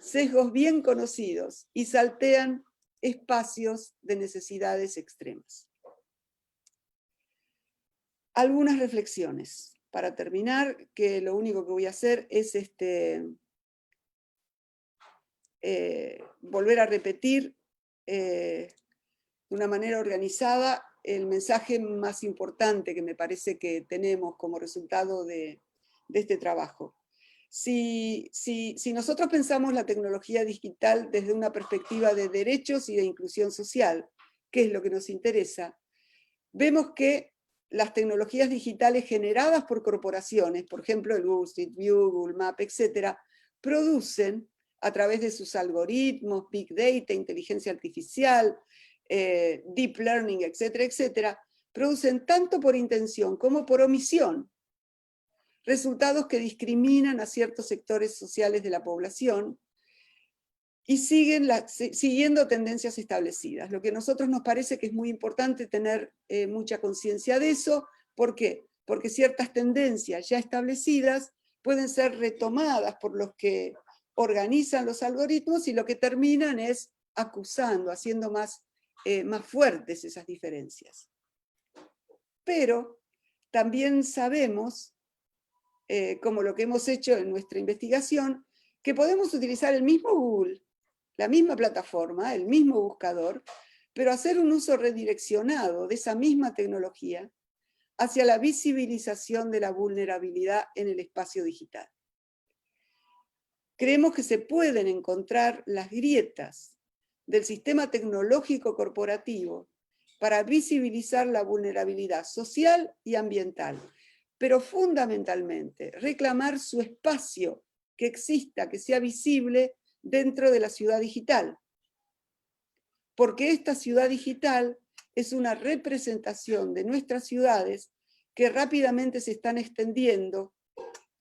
sesgos bien conocidos y saltean espacios de necesidades extremas. Algunas reflexiones para terminar, que lo único que voy a hacer es volver a repetir de una manera organizada el mensaje más importante que me parece que tenemos como resultado de este trabajo. Si nosotros pensamos la tecnología digital desde una perspectiva de derechos y de inclusión social, que es lo que nos interesa, vemos que las tecnologías digitales generadas por corporaciones, por ejemplo el Google Street View, Google Maps, etc., producen a través de sus algoritmos, Big Data, inteligencia artificial, Deep Learning, etcétera, etcétera, producen tanto por intención como por omisión resultados que discriminan a ciertos sectores sociales de la población y siguiendo tendencias establecidas. Lo que a nosotros nos parece que es muy importante tener mucha conciencia de eso. ¿Por qué? Porque ciertas tendencias ya establecidas pueden ser retomadas por los que organizan los algoritmos y lo que terminan es acusando, haciendo más fuertes esas diferencias. Pero también sabemos, como lo que hemos hecho en nuestra investigación, que podemos utilizar el mismo Google, la misma plataforma, el mismo buscador, pero hacer un uso redireccionado de esa misma tecnología hacia la visibilización de la vulnerabilidad en el espacio digital. Creemos que se pueden encontrar las grietas del sistema tecnológico corporativo para visibilizar la vulnerabilidad social y ambiental, pero fundamentalmente reclamar su espacio que exista, que sea visible dentro de la ciudad digital. Porque esta ciudad digital es una representación de nuestras ciudades que rápidamente se están extendiendo,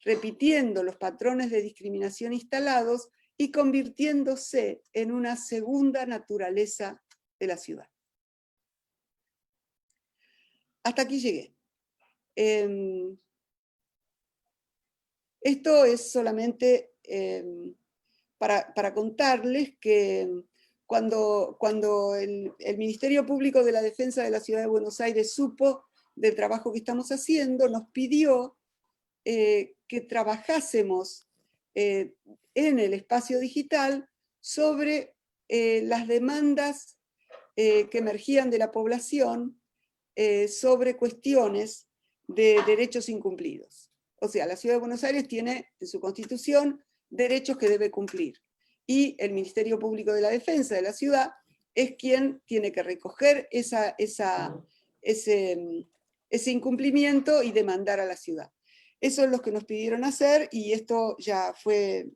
repitiendo los patrones de discriminación instalados y convirtiéndose en una segunda naturaleza de la ciudad. Hasta aquí llegué. Esto es solamente para contarles que cuando el Ministerio Público de la Defensa de la Ciudad de Buenos Aires supo del trabajo que estamos haciendo, nos pidió que trabajásemos en el espacio digital sobre las demandas que emergían de la población sobre cuestiones de derechos incumplidos. O sea, la Ciudad de Buenos Aires tiene en su Constitución derechos que debe cumplir. Y el Ministerio Público de la Defensa de la ciudad es quien tiene que recoger ese incumplimiento y demandar a la ciudad. Eso es lo que nos pidieron hacer y esto ya fue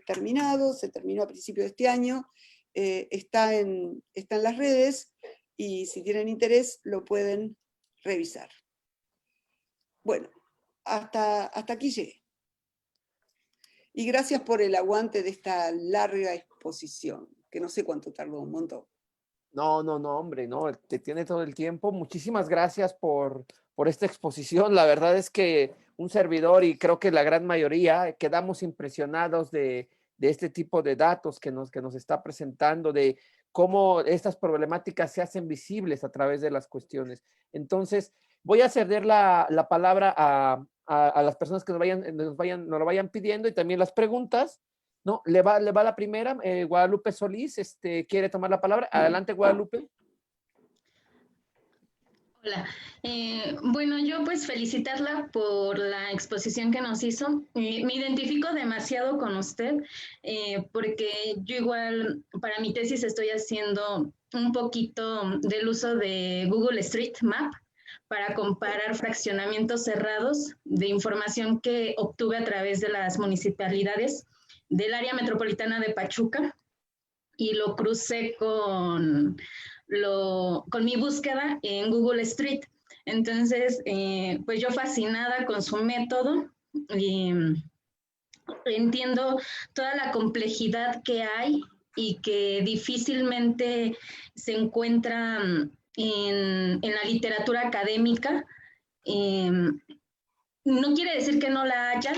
terminado, se terminó a principios de este año, está en las redes y si tienen interés lo pueden revisar. Bueno, hasta aquí llegué. Y gracias por el aguante de esta larga exposición, que no sé cuánto tardó, un montón. No, hombre, no, te tiene todo el tiempo. Muchísimas gracias por esta exposición. La verdad es que un servidor y creo que la gran mayoría quedamos impresionados de este tipo de datos que nos está presentando, de cómo estas problemáticas se hacen visibles a través de las cuestiones. Entonces, voy a ceder la palabra a las personas que nos lo vayan pidiendo y también las preguntas, ¿no? Le va la primera, Guadalupe Solís, quiere tomar la palabra. Adelante, Guadalupe. Hola. Bueno, yo pues felicitarla por la exposición que nos hizo. Me identifico demasiado con usted porque yo igual para mi tesis estoy haciendo un poquito del uso de Google Street Map para comparar fraccionamientos cerrados de información que obtuve a través de las municipalidades del área metropolitana de Pachuca y lo crucé con mi búsqueda en Google Street. Entonces, pues yo fascinada con su método y entiendo toda la complejidad que hay y que difícilmente se encuentra en la literatura académica. No quiere decir que no la haya,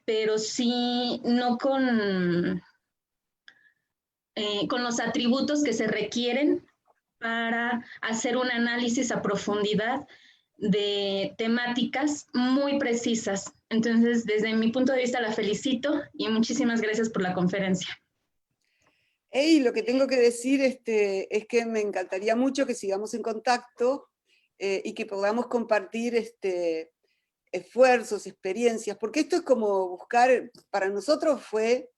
pero sí no con los atributos que se requieren para hacer un análisis a profundidad de temáticas muy precisas. Entonces, desde mi punto de vista, la felicito y muchísimas gracias por la conferencia. Y lo que tengo que decir es que me encantaría mucho que sigamos en contacto y que podamos compartir esfuerzos, experiencias, porque esto es como buscar, para nosotros fue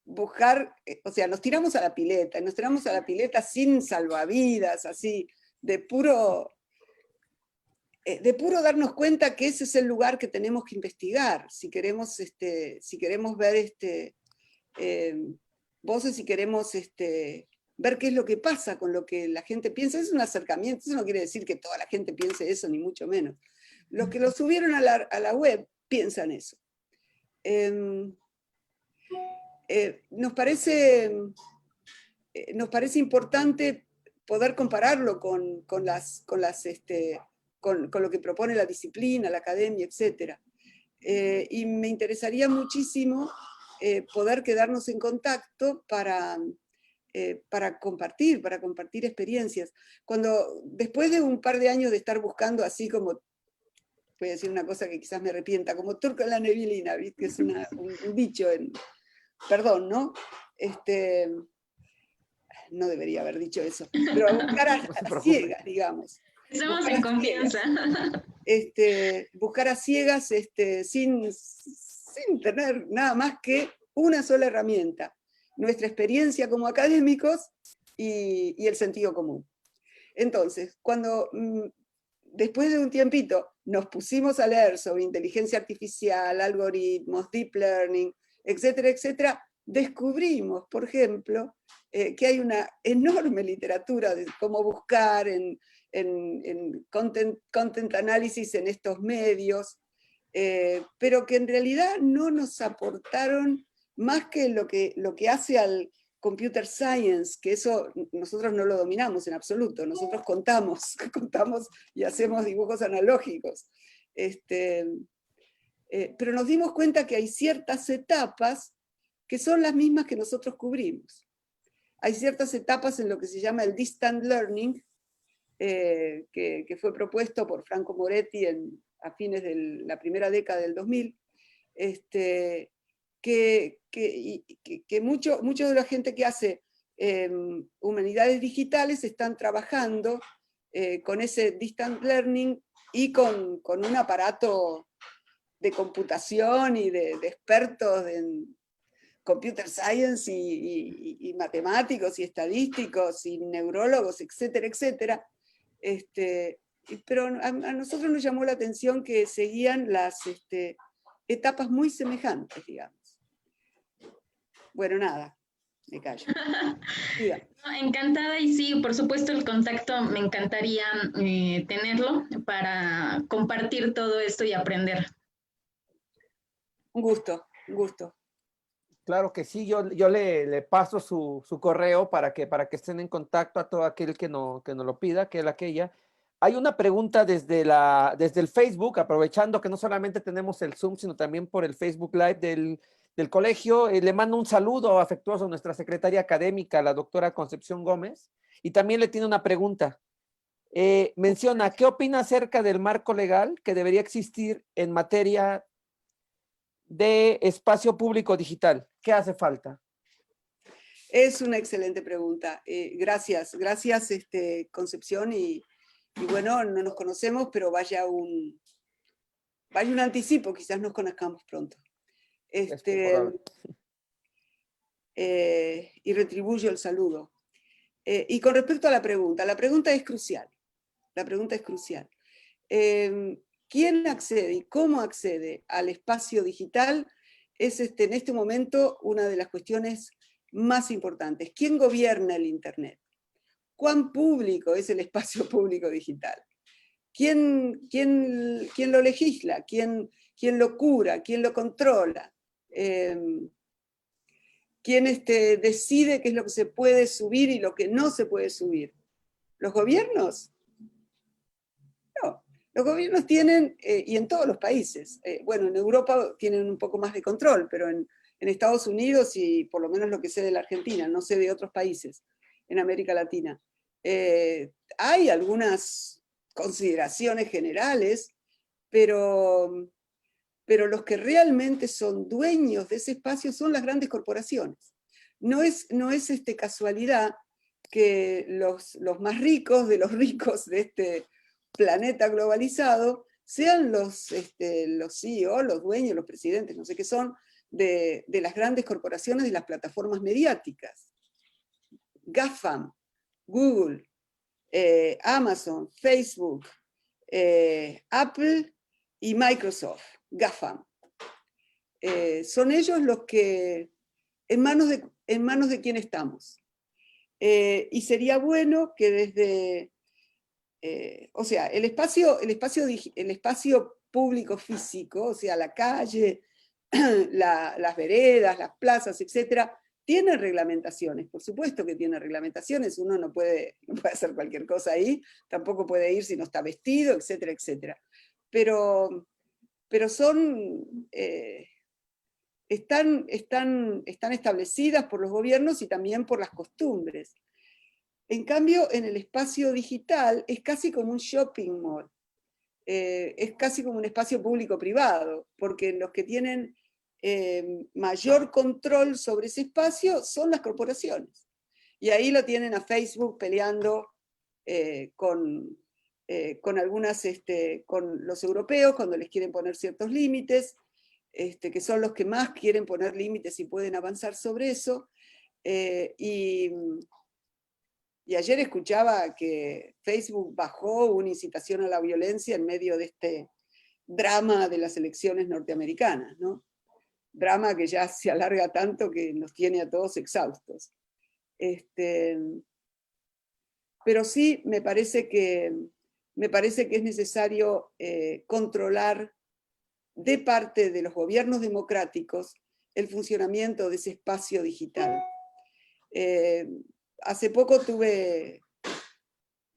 buscar, o sea, nos tiramos a la pileta sin salvavidas, así, de puro darnos cuenta que ese es el lugar que tenemos que investigar, si queremos ver voces, si queremos ver qué es lo que pasa con lo que la gente piensa. Es un acercamiento, eso no quiere decir que toda la gente piense eso, ni mucho menos. Los que lo subieron a la web piensan eso. Nos parece importante poder compararlo con lo que propone la disciplina, la academia, etc. Y me interesaría muchísimo poder quedarnos en contacto para compartir experiencias. Después de un par de años de estar buscando, así como, voy a decir una cosa que quizás me arrepienta, como turco en la neblina, ¿viste? Que es un dicho, perdón, ¿no? No debería haber dicho eso, pero a buscar a ciegas, digamos. Estamos en confianza. Buscar a ciegas sin tener nada más que una sola herramienta, nuestra experiencia como académicos y el sentido común. Entonces, cuando después de un tiempito nos pusimos a leer sobre inteligencia artificial, algoritmos, deep learning, etcétera, etcétera, descubrimos, por ejemplo, que hay una enorme literatura de cómo buscar en content analysis en estos medios, pero que en realidad no nos aportaron más que lo que hace al computer science, que eso nosotros no lo dominamos en absoluto, nosotros contamos y hacemos dibujos analógicos. Pero nos dimos cuenta que hay ciertas etapas que son las mismas que nosotros cubrimos. Hay ciertas etapas en lo que se llama el distant learning, que fue propuesto por Franco Moretti a fines de la primera década del 2000, que mucho de la gente que hace humanidades digitales están trabajando con ese distant learning y con un aparato de computación y de expertos en computer science y matemáticos y estadísticos y neurólogos, etcétera, etcétera. Pero a nosotros nos llamó la atención que seguían las etapas muy semejantes, digamos. Bueno, nada, me callo. Encantada, y sí, por supuesto el contacto me encantaría tenerlo para compartir todo esto y aprender. Un gusto, un gusto. Claro que sí, yo le paso su correo para que estén en contacto a todo aquel que nos lo pida, que él, aquella. Hay una pregunta desde el Facebook, aprovechando que no solamente tenemos el Zoom, sino también por el Facebook Live del colegio. Le mando un saludo afectuoso a nuestra secretaria académica, la doctora Concepción Gómez, y también le tiene una pregunta. Menciona, ¿qué opina acerca del marco legal que debería existir en materia de espacio público digital? ¿Qué hace falta? Es una excelente pregunta. Gracias, Concepción, y bueno, no nos conocemos, pero vaya un anticipo, quizás nos conozcamos pronto. Y retribuyo el saludo. Y con respecto a la pregunta es crucial. La pregunta es crucial. ¿Quién accede y cómo accede al espacio digital? Es en este momento una de las cuestiones más importantes. ¿Quién gobierna el Internet? ¿Cuán público es el espacio público digital? ¿Quién lo legisla? ¿Quién lo cura? ¿Quién lo controla? ¿Quién decide qué es lo que se puede subir y lo que no se puede subir? ¿Los gobiernos? No. Los gobiernos tienen, y en todos los países, bueno, en Europa tienen un poco más de control, pero en Estados Unidos, y por lo menos lo que sé de la Argentina, no sé de otros países en América Latina, hay algunas consideraciones generales, pero los que realmente son dueños de ese espacio son las grandes corporaciones. no es casualidad que los más ricos de los ricos de este planeta globalizado sean los CEO, los dueños, los presidentes, no sé qué son, de las grandes corporaciones y las plataformas mediáticas. GAFAM, Google, Amazon, Facebook, Apple y Microsoft, GAFAM. Son ellos los que, en manos de quién estamos. Y sería bueno que desde, o sea, el espacio público físico, o sea, la calle, las veredas, las plazas, etcétera, tienen reglamentaciones, por supuesto que tienen reglamentaciones, uno no puede hacer cualquier cosa ahí, tampoco puede ir si no está vestido, etcétera, etcétera. Pero son, están establecidas por los gobiernos y también por las costumbres. En cambio, en el espacio digital es casi como un shopping mall, es casi como un espacio público-privado, porque los que tienen mayor control sobre ese espacio son las corporaciones. Y ahí lo tienen a Facebook peleando con los europeos cuando les quieren poner ciertos límites, que son los que más quieren poner límites y pueden avanzar sobre eso. Y ayer escuchaba que Facebook bajó una incitación a la violencia en medio de este drama de las elecciones norteamericanas, ¿no? Drama que ya se alarga tanto que nos tiene a todos exhaustos. Pero sí me parece que es necesario controlar de parte de los gobiernos democráticos el funcionamiento de ese espacio digital. Hace poco tuve,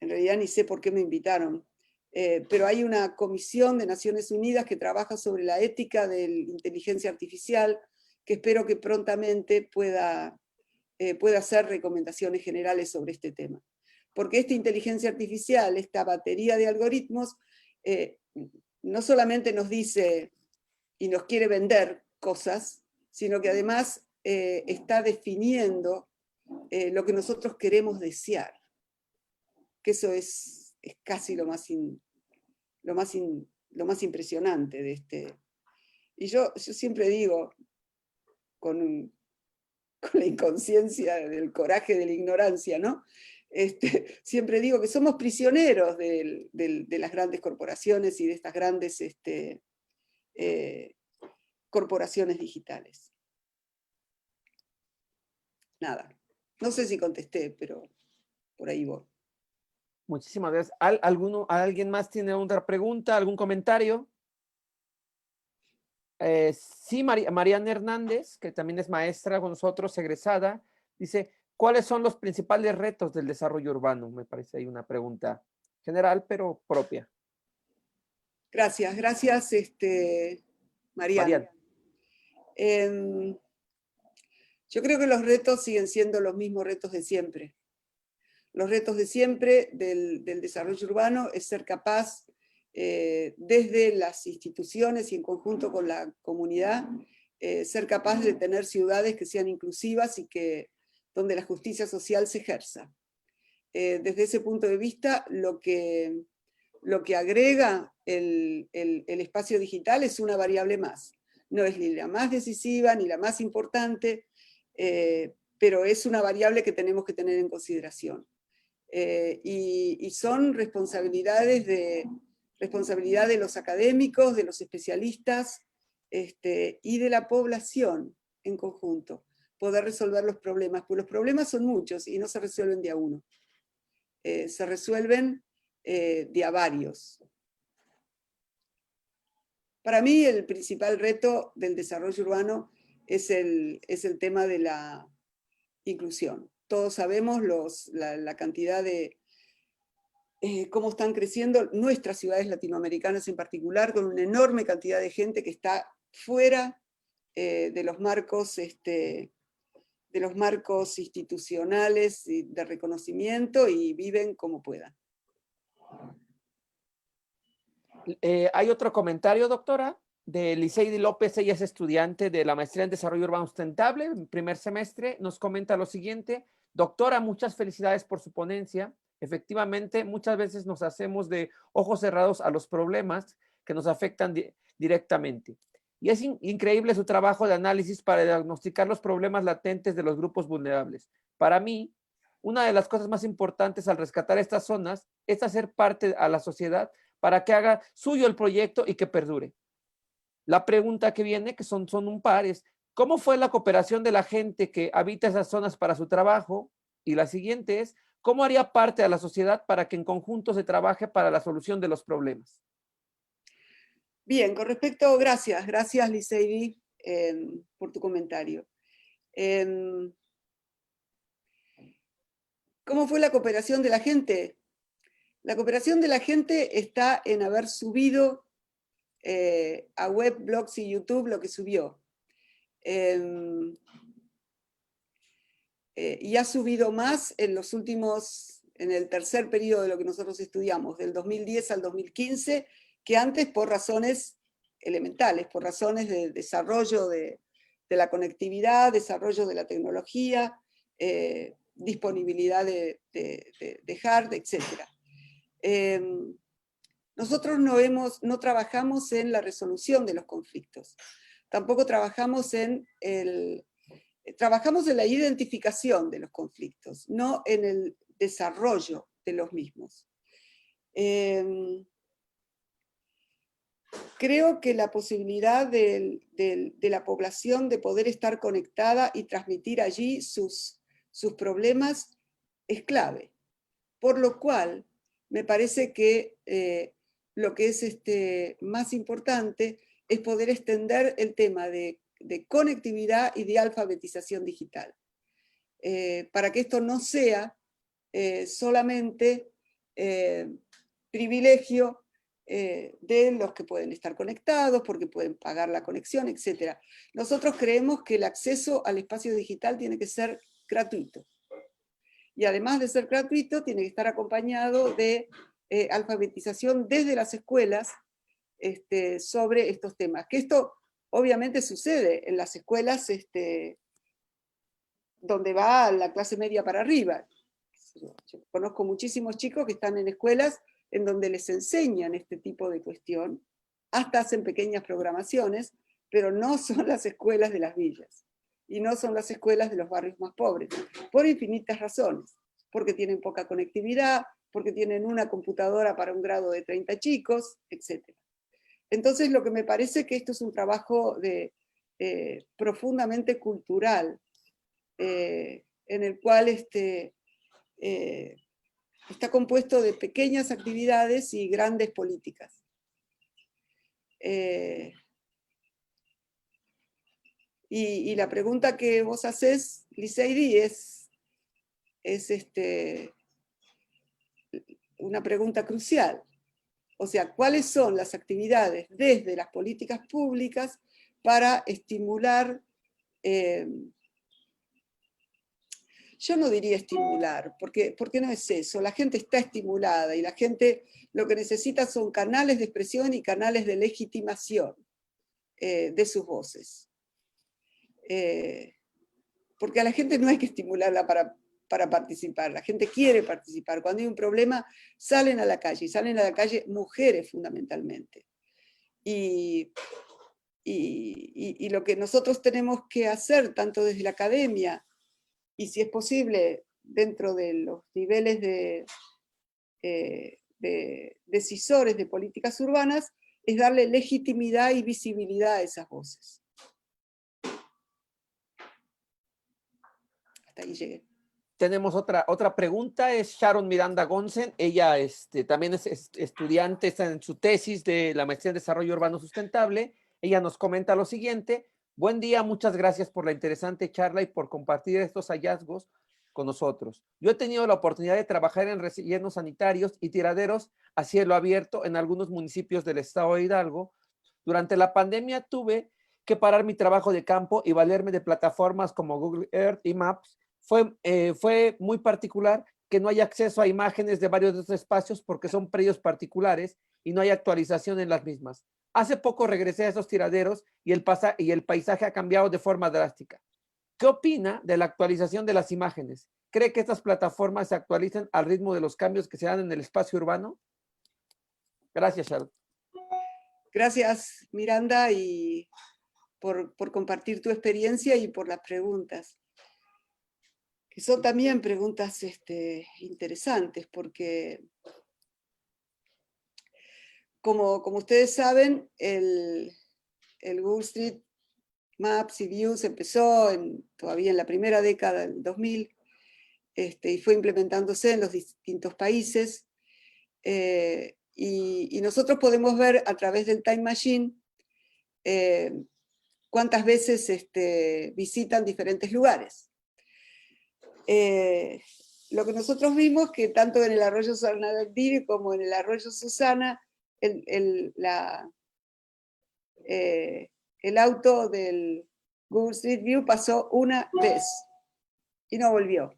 en realidad ni sé por qué me invitaron, pero hay una comisión de Naciones Unidas que trabaja sobre la ética de la inteligencia artificial, que espero que prontamente pueda hacer recomendaciones generales sobre este tema. Porque esta inteligencia artificial, esta batería de algoritmos, no solamente nos dice y nos quiere vender cosas, sino que además está definiendo lo que nosotros queremos desear. Que eso es casi lo más impresionante de este. Y yo siempre digo, con la inconsciencia del coraje de la ignorancia, ¿no? Siempre digo que somos prisioneros de las grandes corporaciones y de estas grandes corporaciones digitales. Nada, no sé si contesté, pero por ahí voy. Muchísimas gracias. ¿Alguien más tiene otra pregunta, algún comentario? Sí, Mariana Hernández, que también es maestra con nosotros, egresada, dice, ¿cuáles son los principales retos del desarrollo urbano? Me parece ahí una pregunta general, pero propia. Gracias, Mariana. Yo creo que los retos siguen siendo los mismos retos de siempre. Los retos de siempre del desarrollo urbano es ser capaz, desde las instituciones y en conjunto con la comunidad, ser capaz de tener ciudades que sean inclusivas y donde la justicia social se ejerza. Desde ese punto de vista, lo que agrega el espacio digital es una variable más. No es ni la más decisiva ni la más importante, pero es una variable que tenemos que tener en consideración. Y son responsabilidad de los académicos, de los especialistas y de la población en conjunto, poder resolver los problemas, pues los problemas son muchos y no se resuelven de a uno, se resuelven de a varios. Para mí el principal reto del desarrollo urbano es el tema de la inclusión. Todos sabemos la cantidad de cómo están creciendo nuestras ciudades latinoamericanas en particular, con una enorme cantidad de gente que está fuera de los marcos institucionales de reconocimiento y viven como puedan. ¿Hay otro comentario, doctora? de Liceidi López. Ella es estudiante de la maestría en Desarrollo Urbano Sustentable, en primer semestre. Nos comenta lo siguiente: doctora, muchas felicidades por su ponencia. Efectivamente, muchas veces nos hacemos de ojos cerrados a los problemas que nos afectan directamente. Y es increíble su trabajo de análisis para diagnosticar los problemas latentes de los grupos vulnerables. Para mí, una de las cosas más importantes al rescatar estas zonas es hacer parte a la sociedad para que haga suyo el proyecto y que perdure. La pregunta que viene, que son un par, es: ¿cómo fue la cooperación de la gente que habita esas zonas para su trabajo? Y la siguiente es: ¿cómo haría parte a la sociedad para que en conjunto se trabaje para la solución de los problemas? Bien, con respecto, gracias Liceidi por tu comentario. ¿Cómo fue la cooperación de la gente? La cooperación de la gente está en haber subido a web, blogs y YouTube lo que subió. Y ha subido más en los últimos, en el tercer periodo de lo que nosotros estudiamos, del 2010 al 2015, que antes, por razones elementales, por razones de desarrollo de la conectividad, desarrollo de la tecnología, disponibilidad de hard, etc. Nosotros no trabajamos en la resolución de los conflictos, tampoco trabajamos trabajamos en la identificación de los conflictos, no en el desarrollo de los mismos. Creo que la posibilidad de la población de poder estar conectada y transmitir allí sus problemas es clave, por lo cual me parece que lo que es más importante es poder extender el tema de conectividad y de alfabetización digital, para que esto no sea solamente privilegio de los que pueden estar conectados, porque pueden pagar la conexión, etc. Nosotros creemos que el acceso al espacio digital tiene que ser gratuito. Y además de ser gratuito, tiene que estar acompañado de alfabetización desde las escuelas sobre estos temas. Que esto obviamente sucede en las escuelas donde va la clase media para arriba. Yo conozco muchísimos chicos que están en escuelas en donde les enseñan este tipo de cuestión, hasta hacen pequeñas programaciones, pero no son las escuelas de las villas, y no son las escuelas de los barrios más pobres, por infinitas razones, porque tienen poca conectividad, porque tienen una computadora para un grado de 30 chicos, etc. Entonces, lo que me parece que esto es un trabajo profundamente cultural, en el cual está compuesto de pequeñas actividades y grandes políticas. Y la pregunta que vos hacés, Liceidi, es una pregunta crucial. O sea, ¿cuáles son las actividades desde las políticas públicas para estimular? Yo no diría estimular, porque no es eso. La gente está estimulada y la gente lo que necesita son canales de expresión y canales de legitimación de sus voces. Porque a la gente no hay que estimularla para participar. La gente quiere participar. Cuando hay un problema, salen a la calle, y salen a la calle mujeres fundamentalmente. Y lo que nosotros tenemos que hacer, tanto desde la academia, y si es posible, dentro de los niveles de decisores de políticas urbanas, es darle legitimidad y visibilidad a esas voces. Hasta ahí llegué. Tenemos otra pregunta, es Sharon Miranda Gonsen. Ella también es estudiante, está en su tesis de la maestría en Desarrollo Urbano Sustentable. Ella nos comenta lo siguiente: buen día, muchas gracias por la interesante charla y por compartir estos hallazgos con nosotros. Yo he tenido la oportunidad de trabajar en rellenos sanitarios y tiraderos a cielo abierto en algunos municipios del estado de Hidalgo. Durante la pandemia tuve que parar mi trabajo de campo y valerme de plataformas como Google Earth y Maps. Fue muy particular que no hay acceso a imágenes de varios de estos espacios porque son predios particulares y no hay actualización en las mismas. Hace poco regresé a esos tiraderos y el paisaje ha cambiado de forma drástica. ¿Qué opina de la actualización de las imágenes? ¿Cree que estas plataformas se actualicen al ritmo de los cambios que se dan en el espacio urbano? Gracias, Charlotte. Gracias, Miranda, y por compartir tu experiencia y por las preguntas, que son también preguntas interesantes, porque como ustedes saben, el Google Street Maps y Views empezó todavía en la primera década del 2000, y fue implementándose en los distintos países, y nosotros podemos ver a través del Time Machine cuántas veces visitan diferentes lugares. Lo que nosotros vimos que tanto en el arroyo Sarnadiri como en el arroyo Susana, el auto del Google Street View pasó una vez y no volvió.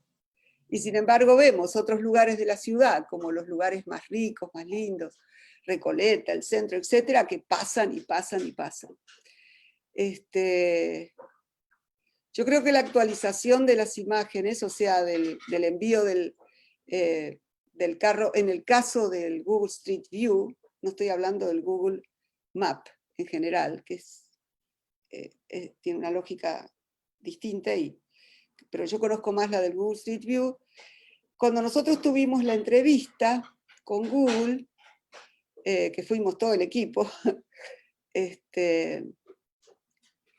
Y sin embargo vemos otros lugares de la ciudad, como los lugares más ricos, más lindos, Recoleta, el centro, etcétera, que pasan y pasan y pasan. Yo creo que la actualización de las imágenes, o sea, del envío del carro, en el caso del Google Street View, no estoy hablando del Google Map en general, que tiene una lógica distinta, pero yo conozco más la del Google Street View. Cuando nosotros tuvimos la entrevista con Google, que fuimos todo el equipo,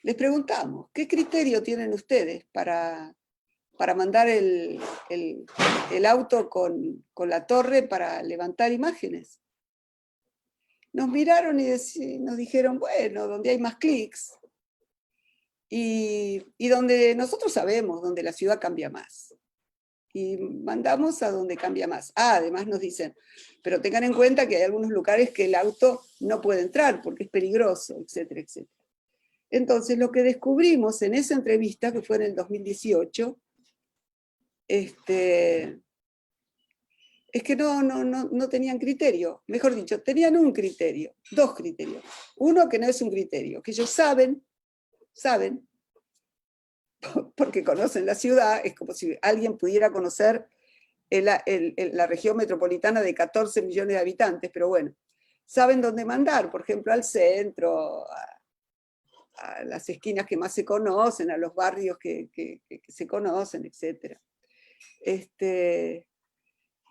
les preguntamos, ¿qué criterio tienen ustedes para mandar el auto con la torre para levantar imágenes? Nos miraron y nos dijeron, bueno, donde hay más clics, y donde nosotros sabemos, donde la ciudad cambia más. Y mandamos a donde cambia más. Además nos dicen, pero tengan en cuenta que hay algunos lugares que el auto no puede entrar porque es peligroso, etcétera, etcétera. Entonces lo que descubrimos en esa entrevista, que fue en el 2018, es que no tenían criterio. Mejor dicho, tenían un criterio, dos criterios. Uno que no es un criterio, que ellos saben, porque conocen la ciudad, es como si alguien pudiera conocer la región metropolitana de 14 millones de habitantes, pero bueno, saben dónde mandar, por ejemplo, al centro, a las esquinas que más se conocen, a los barrios que se conocen, etc.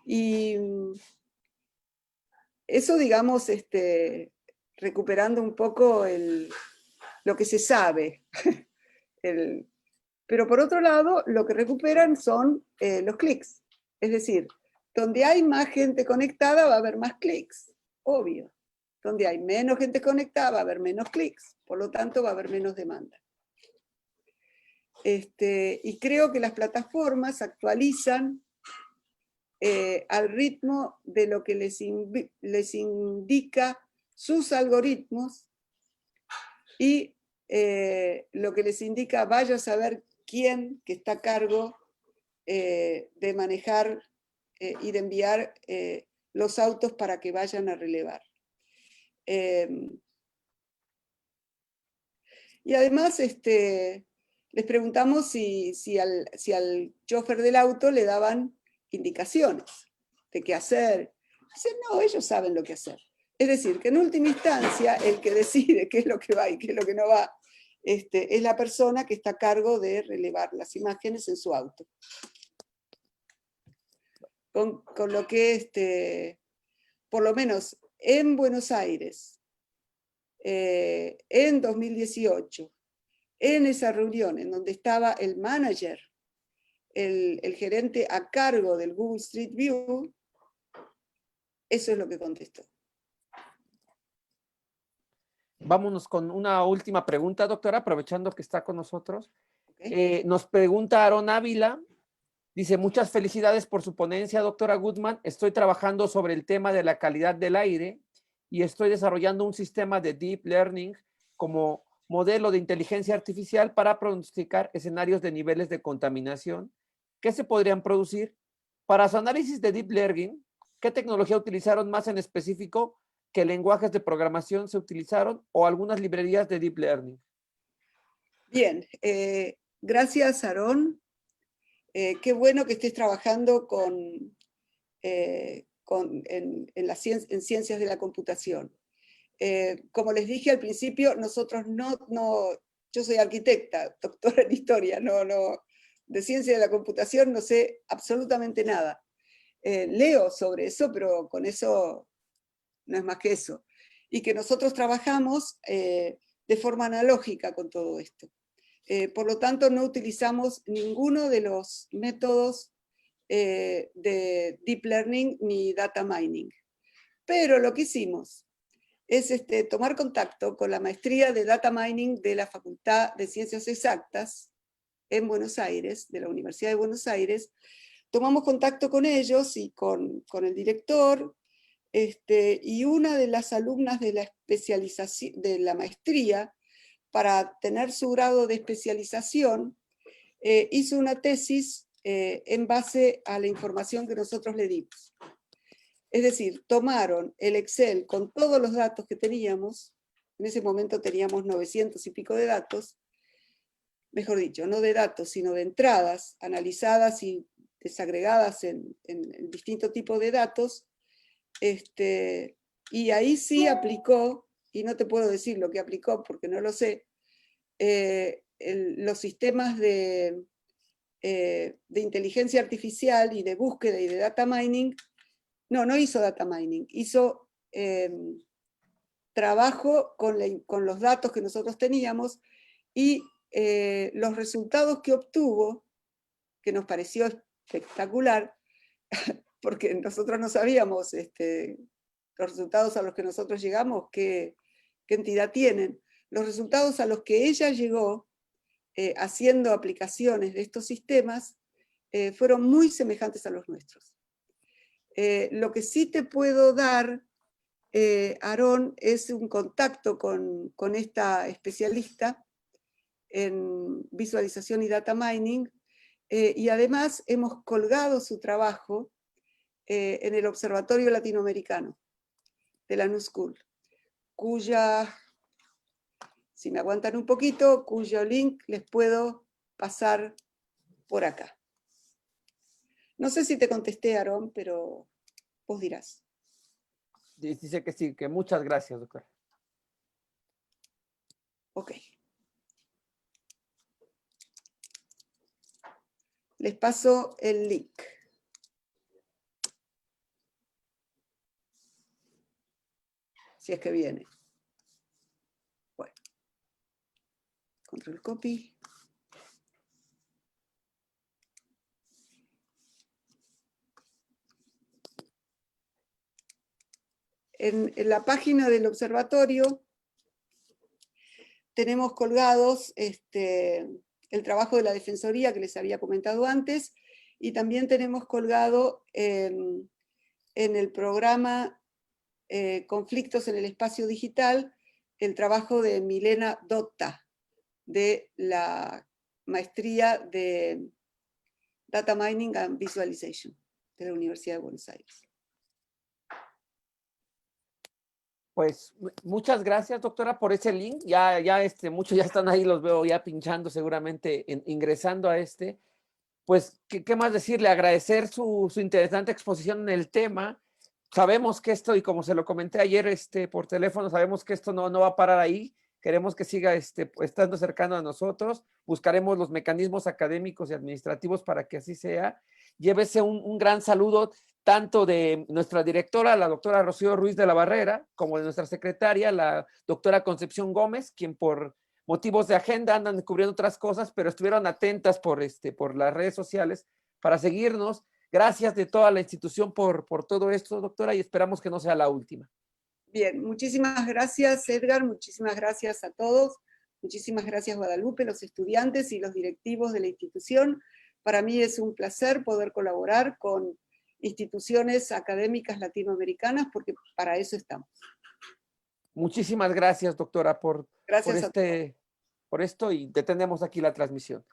Y eso, digamos, recuperando un poco lo que se sabe. Pero por otro lado, lo que recuperan son los clics. Es decir, donde hay más gente conectada va a haber más clics, obvio. Donde hay menos gente conectada va a haber menos clics, por lo tanto va a haber menos demanda. Y creo que las plataformas actualizan al ritmo de lo que les indica sus algoritmos, y lo que les indica, vaya a saber quién que está a cargo de manejar y de enviar los autos para que vayan a relevar. Y además les preguntamos si al chofer del auto le daban indicaciones de qué hacer. Dicen, no, ellos saben lo que hacer. Es decir, que en última instancia el que decide qué es lo que va y qué es lo que no va es la persona que está a cargo de relevar las imágenes en su auto. Con lo que, por lo menos en Buenos Aires, en 2018, en esa reunión en donde estaba el manager, el gerente a cargo del Google Street View, eso es lo que contestó. Vámonos con una última pregunta, doctora, aprovechando que está con nosotros. ¿Okay? Nos pregunta Aaron Ávila, dice, muchas felicidades por su ponencia, doctora Gutmann. Estoy trabajando sobre el tema de la calidad del aire y estoy desarrollando un sistema de deep learning como modelo de inteligencia artificial para pronosticar escenarios de niveles de contaminación que se podrían producir. Para su análisis de deep learning, ¿qué tecnología utilizaron más en específico qué lenguajes de programación se utilizaron o algunas librerías de Deep Learning. Bien, gracias, Aarón. Qué bueno que estés trabajando en ciencias de la computación. Como les dije al principio, nosotros yo soy arquitecta, doctora en historia, de ciencia de la computación no sé absolutamente nada. Leo sobre eso, pero con eso no es más que eso. Y que nosotros trabajamos de forma analógica con todo esto. Por lo tanto, no utilizamos ninguno de los métodos de Deep Learning ni Data Mining. Pero lo que hicimos es tomar contacto con la maestría de Data Mining de la Facultad de Ciencias Exactas en Buenos Aires, de la Universidad de Buenos Aires. Tomamos contacto con ellos y con el director, y una de las alumnas de la especialización, de la maestría, para tener su grado de especialización, hizo una tesis en base a la información que nosotros le dimos. Es decir, tomaron el Excel con todos los datos que teníamos, en ese momento teníamos 900 y pico de datos, mejor dicho, no de datos, sino de entradas analizadas y desagregadas en distintos tipos de datos, y ahí sí aplicó, y no te puedo decir lo que aplicó porque no lo sé, los sistemas de inteligencia artificial y de búsqueda y de data mining. No hizo data mining, hizo trabajo con los datos que nosotros teníamos, y los resultados que obtuvo, que nos pareció espectacular, porque nosotros no sabíamos los resultados a los que nosotros llegamos, qué entidad tienen. Los resultados a los que ella llegó haciendo aplicaciones de estos sistemas fueron muy semejantes a los nuestros. Lo que sí te puedo dar, Aarón, es un contacto con esta especialista en visualización y data mining, y además hemos colgado su trabajo en el Observatorio Latinoamericano de la New School, cuya, si me aguantan un poquito, cuyo link les puedo pasar por acá. No sé si te contesté, Aarón, pero vos dirás. Dice que sí, que muchas gracias, doctora. Ok. Les paso el link. Si es que viene. Bueno. Control copy. En la página del observatorio tenemos colgados el trabajo de la Defensoría que les había comentado antes, y también tenemos colgado en el programa Conflictos en el Espacio Digital el trabajo de Milena Dotta, de la maestría de Data Mining and Visualization de la Universidad de Buenos Aires. Pues muchas gracias, doctora, por ese link. Ya muchos ya están ahí, los veo ya pinchando seguramente, ingresando a Pues, ¿qué más decirle? Agradecer su interesante exposición en el tema. Sabemos que esto, y como se lo comenté ayer por teléfono, sabemos que esto no va a parar ahí. Queremos que siga estando cercano a nosotros. Buscaremos los mecanismos académicos y administrativos para que así sea. Llévese un gran saludo tanto de nuestra directora, la doctora Rocío Ruiz de la Barrera, como de nuestra secretaria, la doctora Concepción Gómez, quien por motivos de agenda andan cubriendo otras cosas, pero estuvieron atentas por las redes sociales para seguirnos. Gracias de toda la institución por todo esto, doctora, y esperamos que no sea la última. Bien, muchísimas gracias, Edgar, muchísimas gracias a todos, muchísimas gracias, Guadalupe, los estudiantes y los directivos de la institución. Para mí es un placer poder colaborar con instituciones académicas latinoamericanas, porque para eso estamos. Muchísimas gracias, doctora, por esto, y detenemos aquí la transmisión.